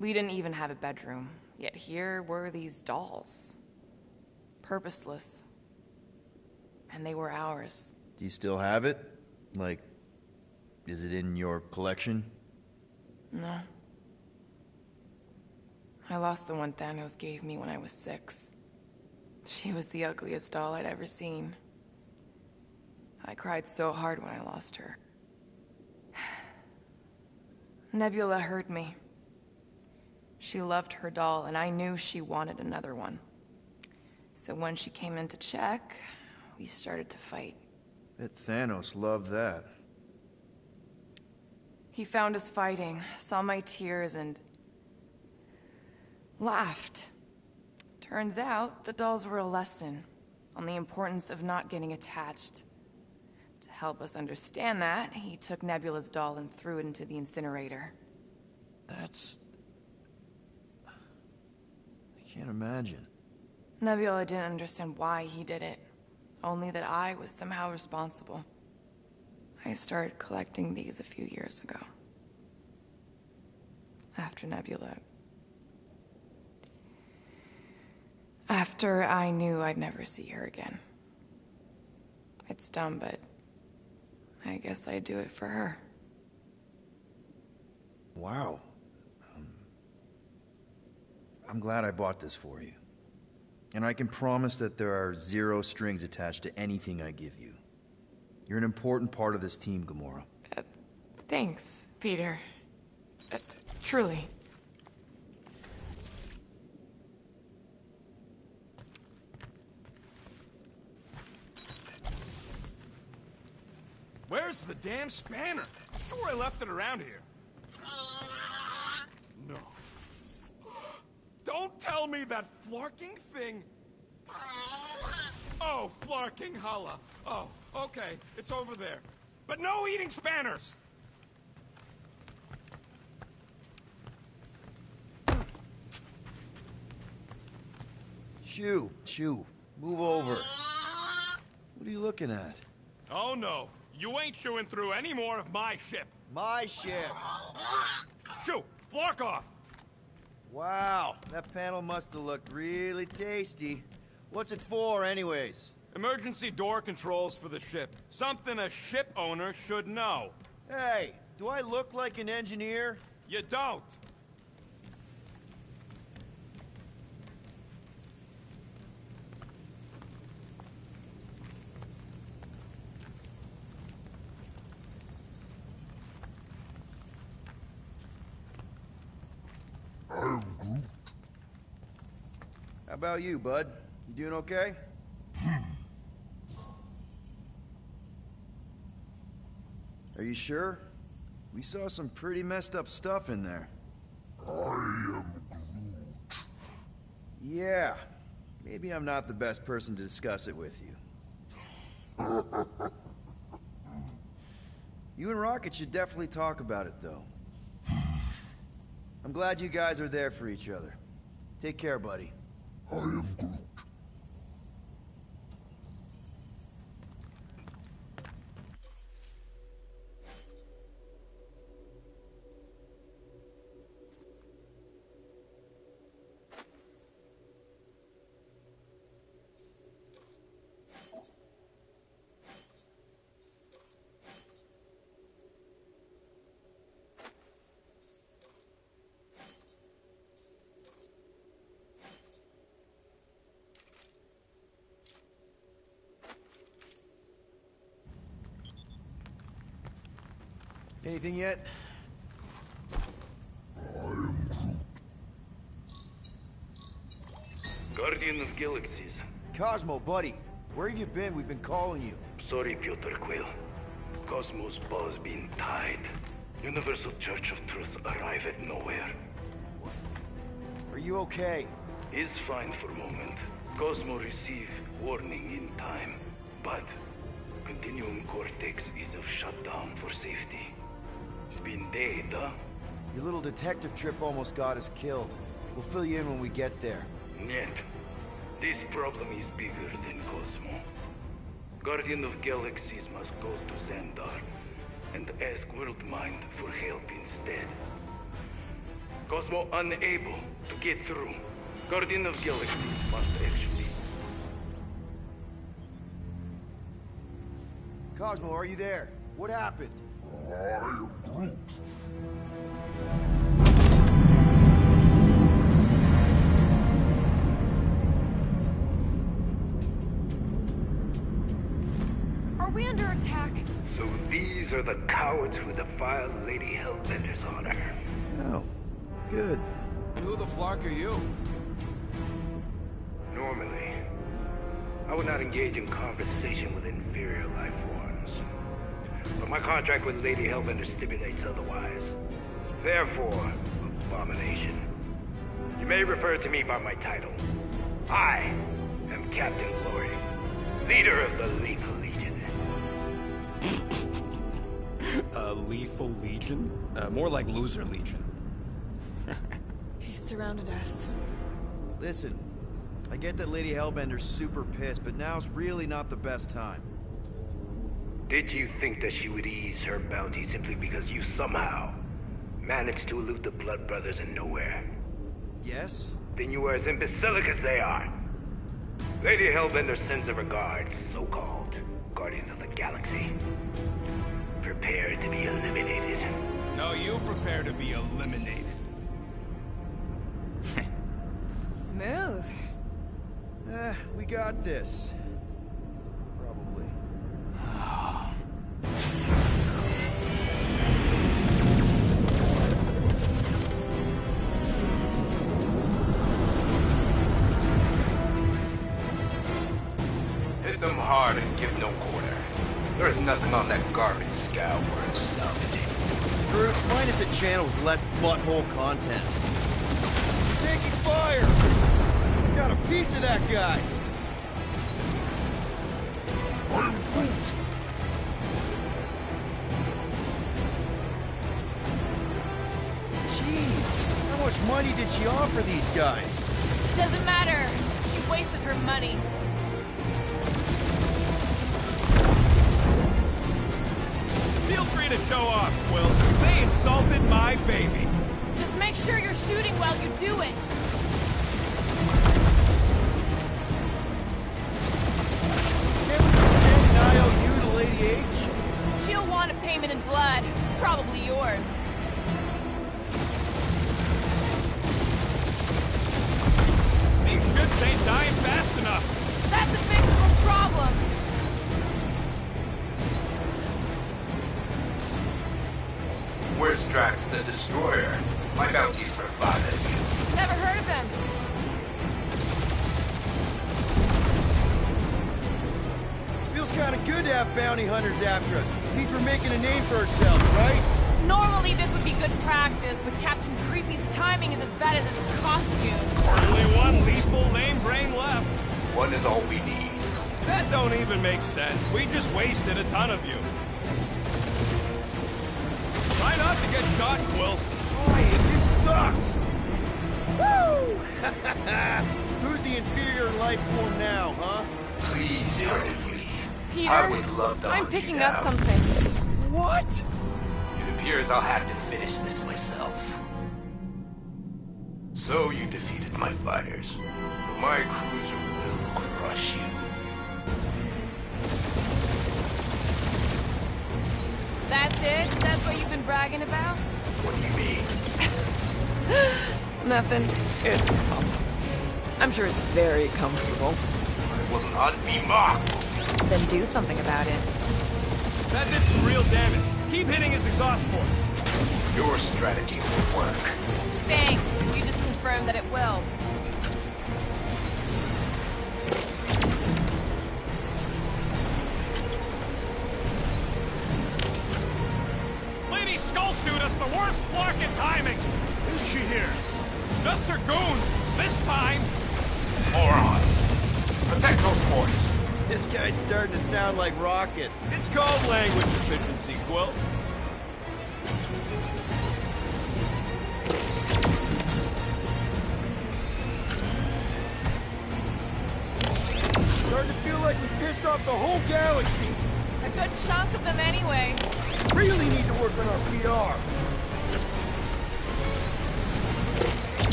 We didn't even have a bedroom, yet here were these dolls. Purposeless. And they were ours. Do you still have it? Like, is it in your collection? No. I lost the one Thanos gave me when I was 6. She was the ugliest doll I'd ever seen. I cried so hard when I lost her. Nebula hurt me. She loved her doll, and I knew she wanted another one. So when she came in to check, we started to fight. Bet Thanos loved that. He found us fighting, saw my tears, and laughed. Turns out, the dolls were a lesson on the importance of not getting attached. To help us understand that, he took Nebula's doll and threw it into the incinerator. That's... I can't imagine. Nebula didn't understand why he did it, only that I was somehow responsible. I started collecting these a few years ago. After Nebula. After I knew I'd never see her again. It's dumb, but I guess I'd do it for her. Wow. I'm glad I bought this for you. And I can promise that there are 0 strings attached to anything I give you. You're an important part of this team, Gamora. Thanks, Peter. Truly. Where's the damn spanner? I'm sure I left it around here. No. Don't tell me that flarking thing... Oh, flarking holla. Oh, okay, it's over there. But no eating spanners! Shoo, move over. What are you looking at? Oh no, you ain't chewing through any more of my ship. My ship. Shoo, flark off! Wow, that panel must have looked really tasty. What's it for, anyways? Emergency door controls for the ship. Something a ship owner should know. Hey, do I look like an engineer? You don't. I am Groot. How about you, bud? You doing okay? Are you sure? We saw some pretty messed up stuff in there. I am Groot. Yeah. Maybe I'm not the best person to discuss it with you. You and Rocket should definitely talk about it, though. I'm glad you guys are there for each other. Take care, buddy. I am Groot. Anything yet? I am Groot. Guardian of Galaxies. Cosmo, buddy. Where have you been? We've been calling you. Sorry, Piotr Quill. Cosmos ball's been tied. Universal Church of Truth arrive at nowhere. Are you okay? Is fine for moment. Cosmo receive warning in time. But continuum cortex is of shutdown for safety. It's been dead, huh? Your little detective trip almost got us killed. We'll fill you in when we get there. Нет. This problem is bigger than Cosmo. Guardian of Galaxies must go to Xandar and ask Worldmind for help instead. Cosmo unable to get through. Guardian of Galaxies must actually... Cosmo, are you there? What happened? I am Groot. Are we under attack? So these are the cowards who defiled Lady Hellbender's honor. Oh, good. Who the flark are you? Normally, I would not engage in conversation with inferior life forms. But my contract with Lady Hellbender stipulates otherwise. Therefore, abomination. You may refer to me by my title. I am Captain Glory, leader of the Lethal Legion. Lethal Legion? More like Loser Legion. He surrounded us. Listen, I get that Lady Hellbender's super pissed, but now's really not the best time. Did you think that she would ease her bounty simply because you somehow managed to elude the Blood Brothers in nowhere? Yes? Then you are as imbecilic as they are. Lady Hellbender sends her regards, so-called Guardians of the Galaxy. Prepare to be eliminated. No, you prepare to be eliminated. Smooth. We got this. Probably. Hit them hard and give no quarter. There's nothing on that garbage scow worth salvaging. Bruce, find us a channel with less butthole content. Taking fire! Got a piece of that guy! I am Groot. Jeez, how much money did she offer these guys? Doesn't matter. She wasted her money. Feel free to show off, Quill. They insulted my baby. Just make sure you're shooting while you do it. Can't we just send an IOU to Lady H? She'll want a payment in blood. Probably yours. These ships ain't dying fast enough. That's a fixable problem. Where's Drax the Destroyer? My bounty's for 5 of you. Never heard of him. Feels kind of good to have bounty hunters after us. Means we're making a name for ourselves, right? Normally this would be good practice, but Captain Creepy's timing is as bad as his costume. Only one lethal lame brain left. One is all we need. That don't even make sense. We just wasted a ton of you. Try not to get shot, Quill. Boy, this sucks! Woo! Who's the inferior life form now, huh? Please turn it free. Peter, I would love to I'm hunt you picking up down. something. What? It appears I'll have to finish this myself. So you defeated my fighters, but my cruiser will crush you. That's it? That's what you've been bragging about? What do you mean? Nothing. It's... I'm sure it's very comfortable. I will not be mocked. Then do something about it. That did some real damage. Keep hitting his exhaust ports. Your strategy will work. Thanks. You just confirmed that it will. Lady Skullsuit us the worst flarkin' timing. Is she here? Just her goons. This time. Morons. Protect those ports. This guy's starting to sound like Rocket. It's called language efficiency, Quill. Starting to feel like we pissed off the whole galaxy. A good chunk of them anyway. Really need to work on our PR.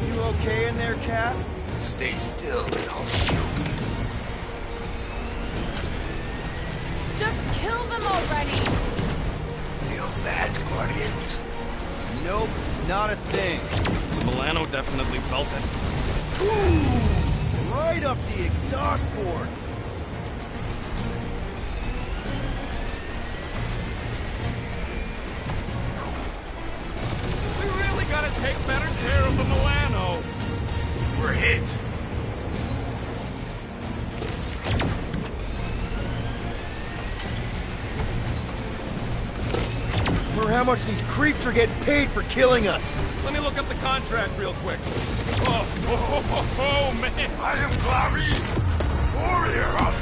You okay in there, Cap? Stay still and I'll show you. Just kill them already. Feel that, Guardians? Nope, not a thing. The Milano definitely felt it. Ooh, right up the exhaust port. We really gotta take better care of the Milano. We're hit. Wonder how much these creeps are getting paid for killing us. Let me look up the contract real quick. Oh, man. I am Clarice, warrior of...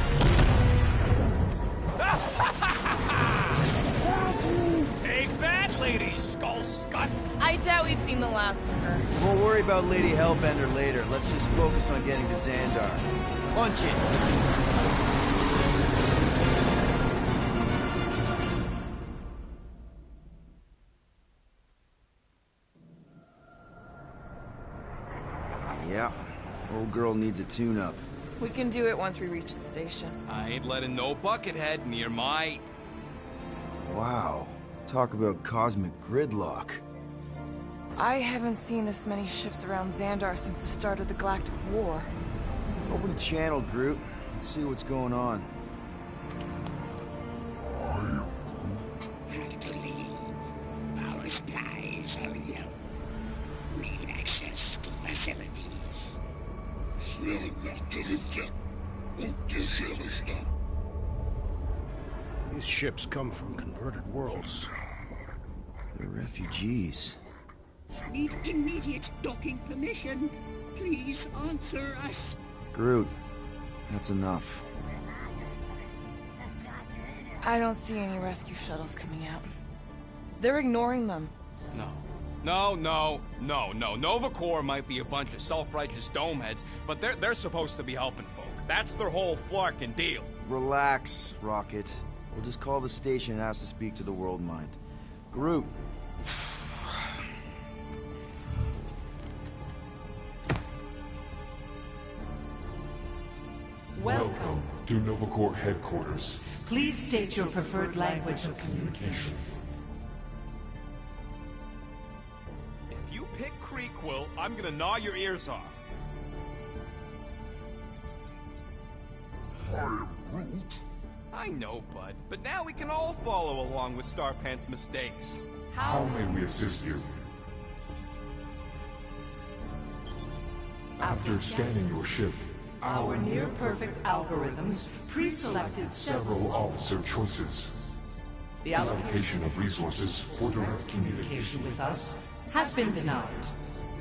Take that, Lady Skullscut. I doubt we've seen the last of her. We'll worry about Lady Hellbender later. Let's just focus on getting to Xandar. Punch it! Yeah, old girl needs a tune-up. We can do it once we reach the station. I ain't letting no buckethead near my... Wow, talk about cosmic gridlock. I haven't seen this many ships around Xandar since the start of the Galactic War. Open the channel, Groot. Let's see what's going on. Have to leave. Our skies are low. Need access to facilities. These ships come from converted worlds. They're refugees. Need immediate docking permission. Please answer us. Groot, that's enough. I don't see any rescue shuttles coming out. They're ignoring them. No. Nova Corps might be a bunch of self-righteous domeheads, but they're supposed to be helping folk. That's their whole flarkin' deal. Relax, Rocket. We'll just call the station and ask to speak to the World Mind. Groot. Welcome to Nova Corps headquarters. Please state your preferred language of communication. If you pick Creek, Quill, I'm gonna gnaw your ears off. I am Groot. I know, Bud, but now we can all follow along with Starpant's mistakes. How may we assist you? After scanning your ship, our near-perfect algorithms pre-selected several officer choices. The allocation of resources for direct communication with us has been denied.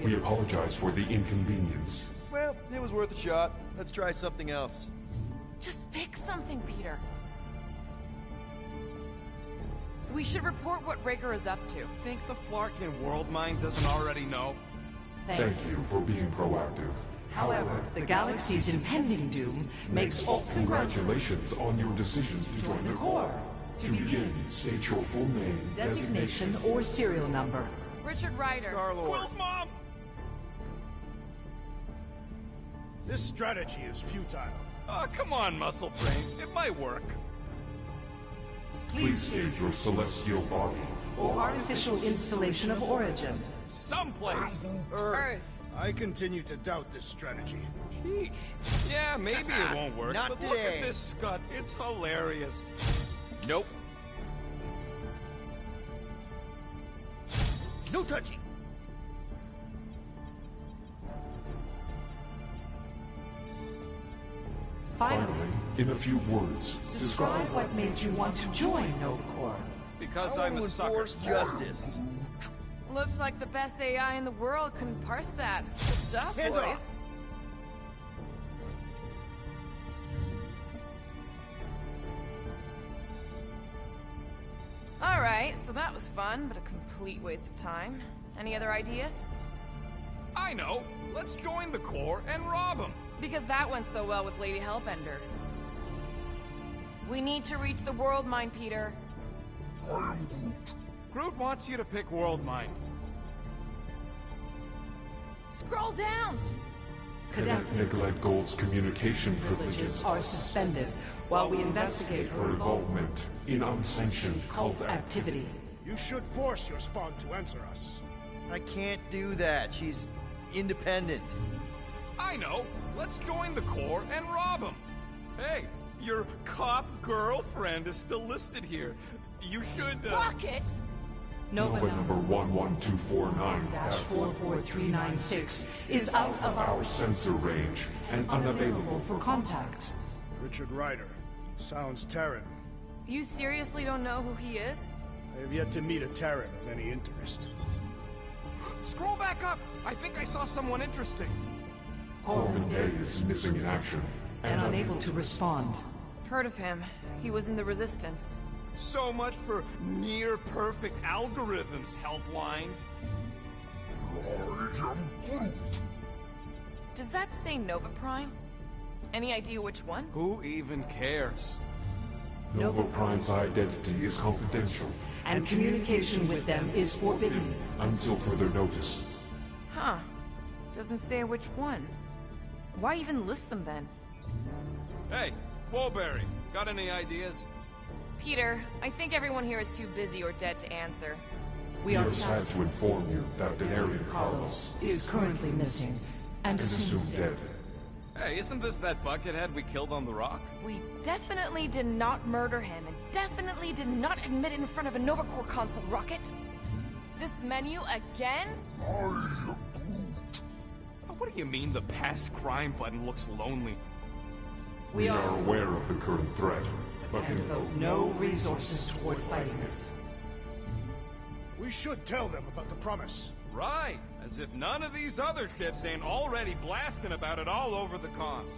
We apologize for the inconvenience. Well, it was worth a shot. Let's try something else. Just pick something, Peter. We should report what Raker is up to. Think the Flarkin world mind doesn't already know? Thank you for being proactive. However, the galaxy's impending doom makes all congratulations on your decision to join the Corps. To begin, state your full name, designation, or serial number. Richard Ryder. Star-Lord. Quill's mom! This strategy is futile. Oh, come on, Muscle Brain. It might work. Please state your celestial body or artificial installation of origin. Someplace. Earth. I continue to doubt this strategy. Sheesh. Yeah, maybe it won't work, Not but today. look at this Scud. It's hilarious. Nope. No touchy. Finally, in a few words, describe what made you want to join Nova Corps. Because I I'm a want to sucker. enforce justice. Looks like the best AI in the world couldn't parse that. Good job, Hands boys. off. Alright, so that was fun, but a complete waste of time. Any other ideas? I know. Let's join the Corps and rob them. Because that went so well with Lady Hellbender. We need to reach the world mine, Peter. I am Groot. Groot wants you to pick World Mind. Scroll down! Cadet Nicolette Gold's communication Privileges are suspended while we investigate her involvement in unsanctioned cult activity. You should force your spawn to answer us. I can't do that. She's independent. I know. Let's join the Corps and rob them. Hey, your cop girlfriend is still listed here. You should, Rocket! Nova number 11249-44396 is out of our sensor range and unavailable for contact. Richard Ryder. Sounds Terran. You seriously don't know who he is? I have yet to meet a Terran of any interest. Scroll back up. I think I saw someone interesting. Corbin Day is missing in action and unable to respond. Heard of him. He was in the Resistance. So much for near-perfect algorithms, Helpline. I am Groot. Does that say Nova Prime? Any idea which one? Who even cares? Nova Prime's identity is confidential and communication with them is forbidden until further notice. Huh. Doesn't say which one. Why even list them then? Hey, Woolberry, got any ideas? Peter, I think everyone here is too busy or dead to answer. We are sad to inform you that Denarian Carlos is currently missing and assumed dead. Hey, isn't this that buckethead we killed on the rock? We definitely did not murder him, and definitely did not admit it in front of a Nova Corps console, Rocket. This menu again? I am Groot. What do you mean the past crime button looks lonely? We are aware of the current threat, but and devote no resources toward fighting it. We should tell them about the promise. Right, as if none of these other ships ain't already blasting about it all over the comms.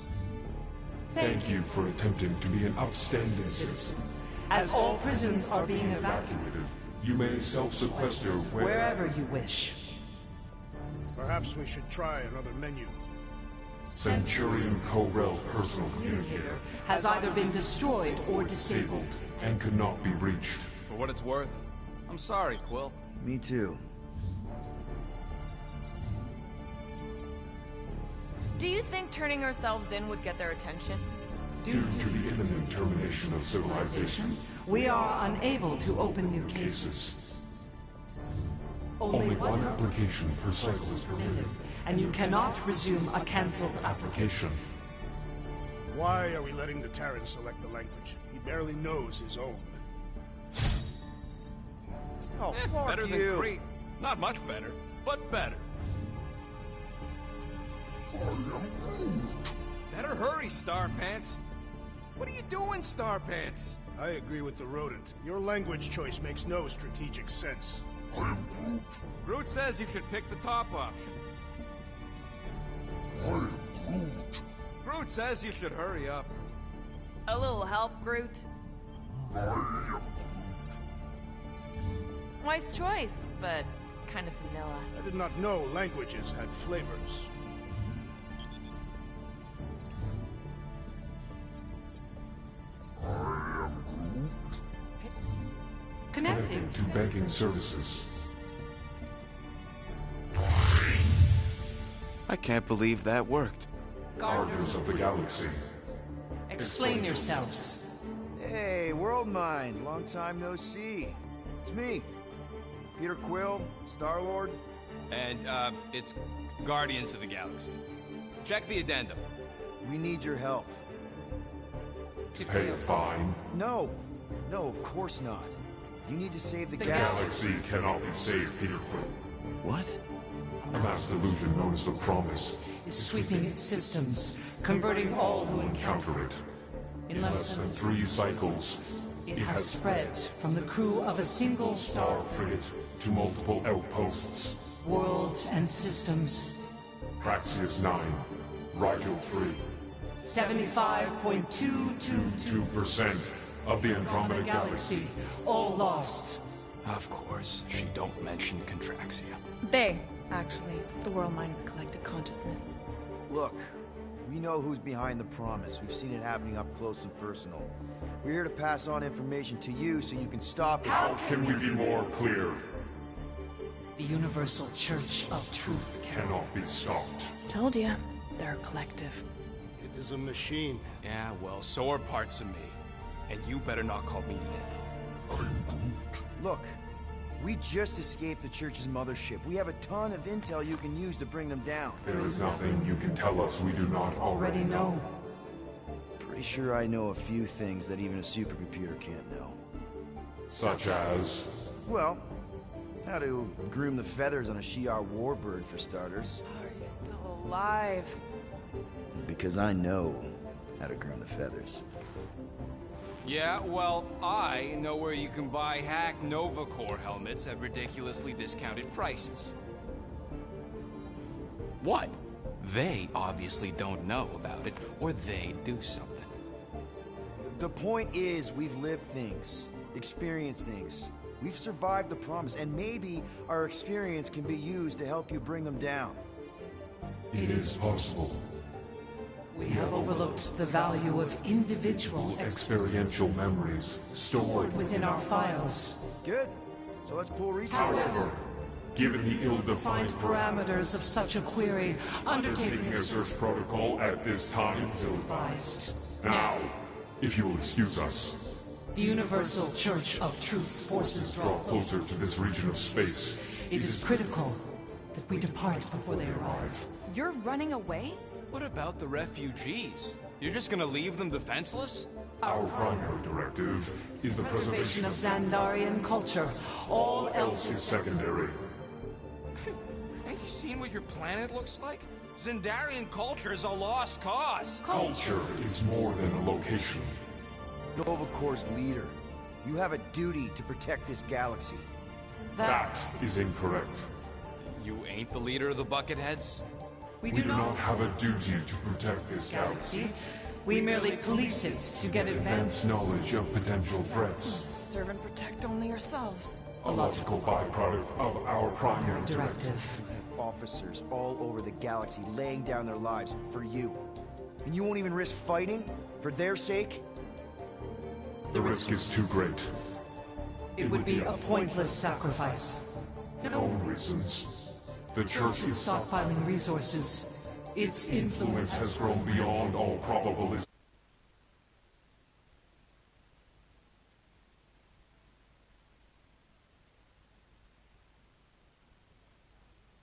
Thank you for attempting to be an upstanding citizen. As all prisons are being evacuated, you may self-sequester wherever you wish. Perhaps we should try another menu. Centurion Corell's personal communicator has either been destroyed or disabled and could not be reached. For what it's worth, I'm sorry, Quill. Me too. Do you think turning ourselves in would get their attention? Due to the imminent termination of civilization, we are unable to open new cases. Only one application per cycle is permitted, and you cannot resume a cancelled application. Why are we letting the Terran select the language? He barely knows his own. Oh, fuck better you. than Crete. Not much better, but better. Better hurry, Starpants. What are you doing, Starpants? I agree with the rodent. Your language choice makes no strategic sense. I am Groot. Groot says you should pick the top option. I am Groot. Groot says you should hurry up. A little help, Groot? I am Wise choice, but kind of vanilla. I did not know languages had flavors. connecting to banking services. I can't believe that worked. Guardians of the Galaxy. Explain yourselves. Hey, World Mind. Long time no see. It's me. Peter Quill, Star-Lord. And, it's Guardians of the Galaxy. Check the addendum. We need your help. To pay a fine? No. No, of course not. You need to save the Galaxy cannot be saved, Peter Quill. What? A mass delusion known as the Promise is sweeping its systems, converting all who encounter it. In less than 3 cycles, it has spread from the crew of a single star frigate to multiple outposts, worlds and systems. Praxius 9, Rigel 3. 75.222% of the Andromeda Galaxy, all lost. Of course, she don't mention Contraxia. They, actually. The world mind is a collective consciousness. Look, we know who's behind the Promise. We've seen it happening up close and personal. We're here to pass on information to you so you can stop it. How can we be more clear? The Universal Church of Truth cannot be stopped. Told ya. They're a collective. It is a machine. Yeah, well, so are parts of me. And you better not call me it. I am Groot. Look, we just escaped the Church's mothership. We have a ton of intel you can use to bring them down. There is nothing you can tell us we do not already know. Pretty sure I know a few things that even a supercomputer can't know. Such as? Well, how to groom the feathers on a Shi'ar warbird, for starters. Are you still alive? Because I know how to groom the feathers. Yeah, well, I know where you can buy hack Nova Core helmets at ridiculously discounted prices. What? They obviously don't know about it, or they do something. The point is, we've lived things, experienced things. We've survived the Promise, and maybe our experience can be used to help you bring them down. It is possible. We have overlooked the value of individual experiential memories stored within our files. Good. So let's pull resources. However, given the ill-defined parameters of such a query, undertaking a search protocol at this time is ill-advised. Now, if you will excuse us. The Universal Church of Truth's forces draw closer to this region of space. It is critical that we depart before they arrive. You're running away? What about the refugees? You're just gonna leave them defenseless? Our primary directive is the preservation of Xandarian culture. All else is secondary. Have you seen what your planet looks like? Xandarian culture is a lost cause. Culture is more than a location. Nova Corps' leader. You have a duty to protect this galaxy. That is incorrect. You ain't the leader of the Bucketheads? We do not have a duty to protect this galaxy. We merely police it to get advanced knowledge of potential threats. Serve and protect only yourselves. A logical byproduct of our primary directive. We have officers all over the galaxy laying down their lives for you. And you won't even risk fighting? For their sake? The risk is too great. It would be a pointless sacrifice. For known reasons. The Church is stockpiling resources. Its influence has grown beyond all probability.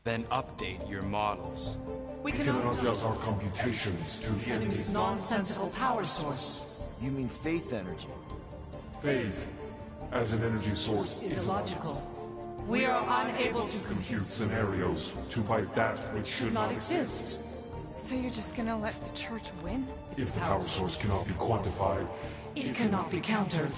Then update your models. We cannot adjust our computations to the enemy's nonsensical power source. You mean faith energy? faith as an energy source is illogical. We are unable to compute scenarios to fight that which should not exist. So you're just gonna let the church win? If the power source cannot be quantified, it cannot be countered.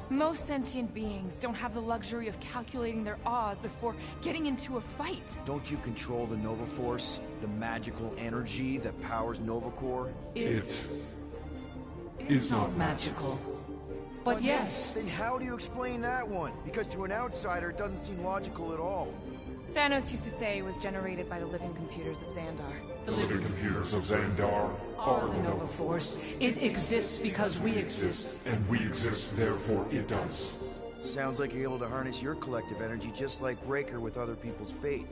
Most sentient beings don't have the luxury of calculating their odds before getting into a fight. Don't you control the Nova Force? The magical energy that powers Nova Corps? It is not magical. But yes. Then how do you explain that one? Because to an outsider, it doesn't seem logical at all. Thanos used to say it was generated by the living computers of Xandar. The living computers of Xandar are the Nova Force. It exists because we exist. And we exist, therefore it does. Sounds like you're able to harness your collective energy just like Raker with other people's faith.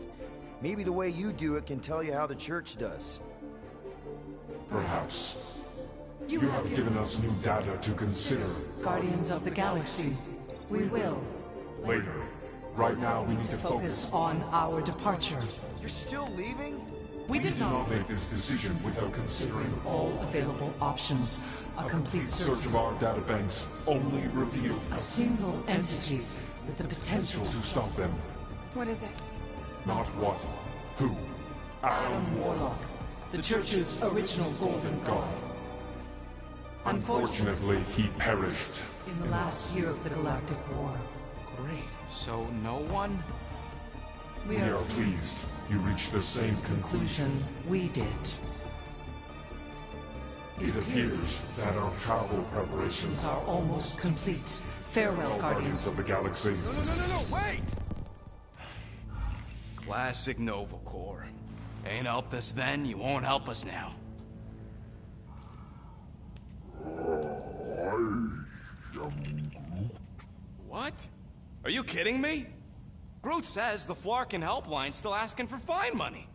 Maybe the way you do it can tell you how the church does. Perhaps. You have given us new data to consider. Guardians of the Galaxy. We will. Later. Right now we need to focus on our departure. You're still leaving? We did not make this decision without considering all available options. A complete search of our databanks only revealed a single entity with the potential to stop them. What is it? Not what. Who? Adam Warlock, the Church's original Golden God. Unfortunately, he perished in the last year of the Galactic War. Great. So no one? We are pleased you reached the same conclusion we did. It appears that our travel preparations are almost complete. Farewell, Guardians of the Galaxy. No, wait! Classic Nova Corps. Ain't helped us then, you won't help us now. What? Are you kidding me? Groot says the Flarkin helpline's still asking for fine money.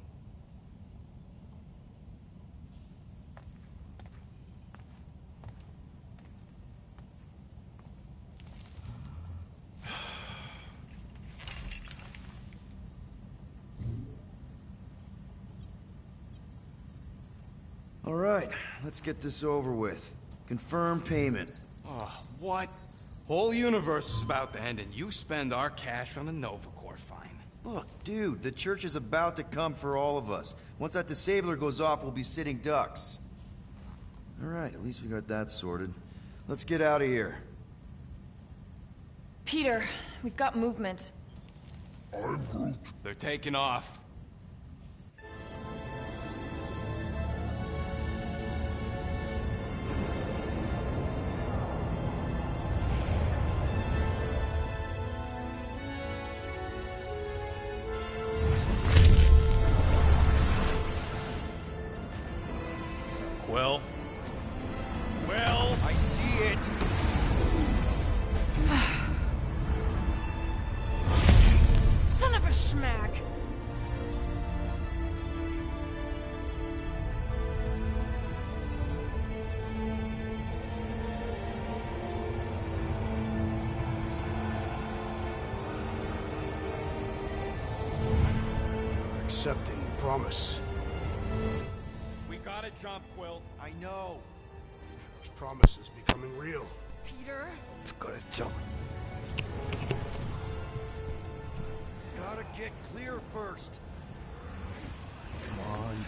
All right, let's get this over with. Confirm payment. Oh, what? Whole universe is about to end and you spend our cash on a Nova Corps fine. Look, dude, the church is about to come for all of us. Once that disabler goes off, we'll be sitting ducks. All right, at least we got that sorted. Let's get out of here. Peter, we've got movement. I'm Groot. They're taking off. Quill? Quill? I see it! Son of a schmack! You're accepting the promise. Gotta jump, Quill. I know. Matrix promise is becoming real. Peter? It's gotta jump. Gotta get clear first. Come on.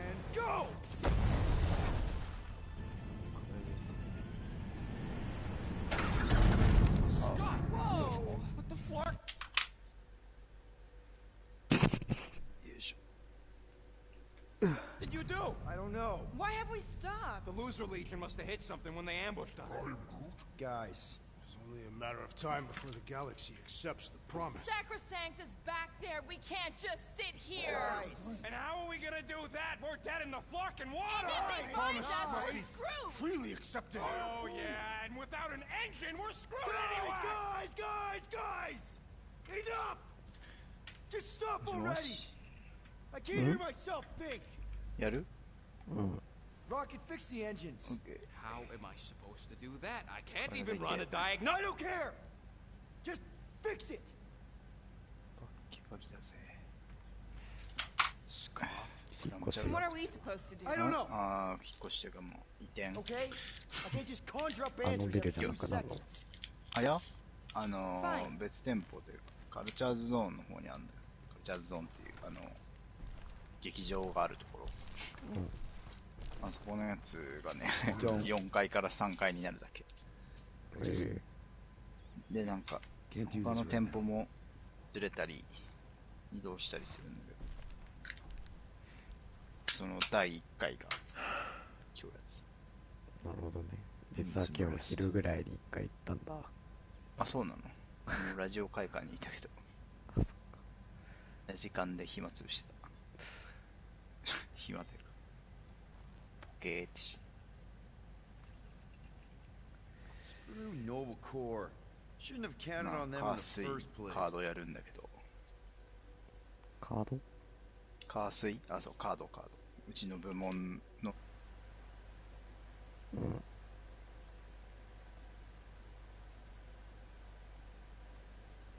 And go! Scott! Whoa! What the flark? Did you do? I don't know. Why have we stopped? The Loser Legion must have hit something when they ambushed us. Guys. It's only a matter of time before the galaxy accepts the promise. Sacrosanct is back there. We can't just sit here. Guys. And how are we gonna do that? We're dead in the Flarkin water! And if they find us, we're screwed. Freely accepted. Oh, yeah, and without an engine, we're screwed anyway! Guys! Enough! Just stop already! I can't hear myself think! やる？ Rocket, fix the engines. Okay. How am I supposed to do that? I can't even run a diagnostic. I don't care! Just fix it! 鍵だぜ。引っ越し。What are we supposed to do? I don't know. ああ、引っ越しというかもう移転。Okay? I can't just conjure up あの answers ビル every じゃな few くなるの？ seconds. あ、いや、Fine. 別店舗というか、カルチャーズゾーンの方にあるんだよ。カルチャーズゾーンっていう、劇場があるところ。あそこのやつがね、4階から3階になるだけ。で、なんか、他の店舗もずれたり、移動したりするんだけど、その第1回が、今日やつ。なるほどね。実は今日昼ぐらいに1回行ったんだ。あ、そうなの？ラジオ会館にいたけど。あ、そっか。時間で暇つぶしてた。暇というか、ポケーってして。Screw Nova Core. Shouldn't have counted ま on あ、 them カ in ー the 水 first place. カードやるんだけど。カード？カー水？あ、そう、カード。うちの部門の、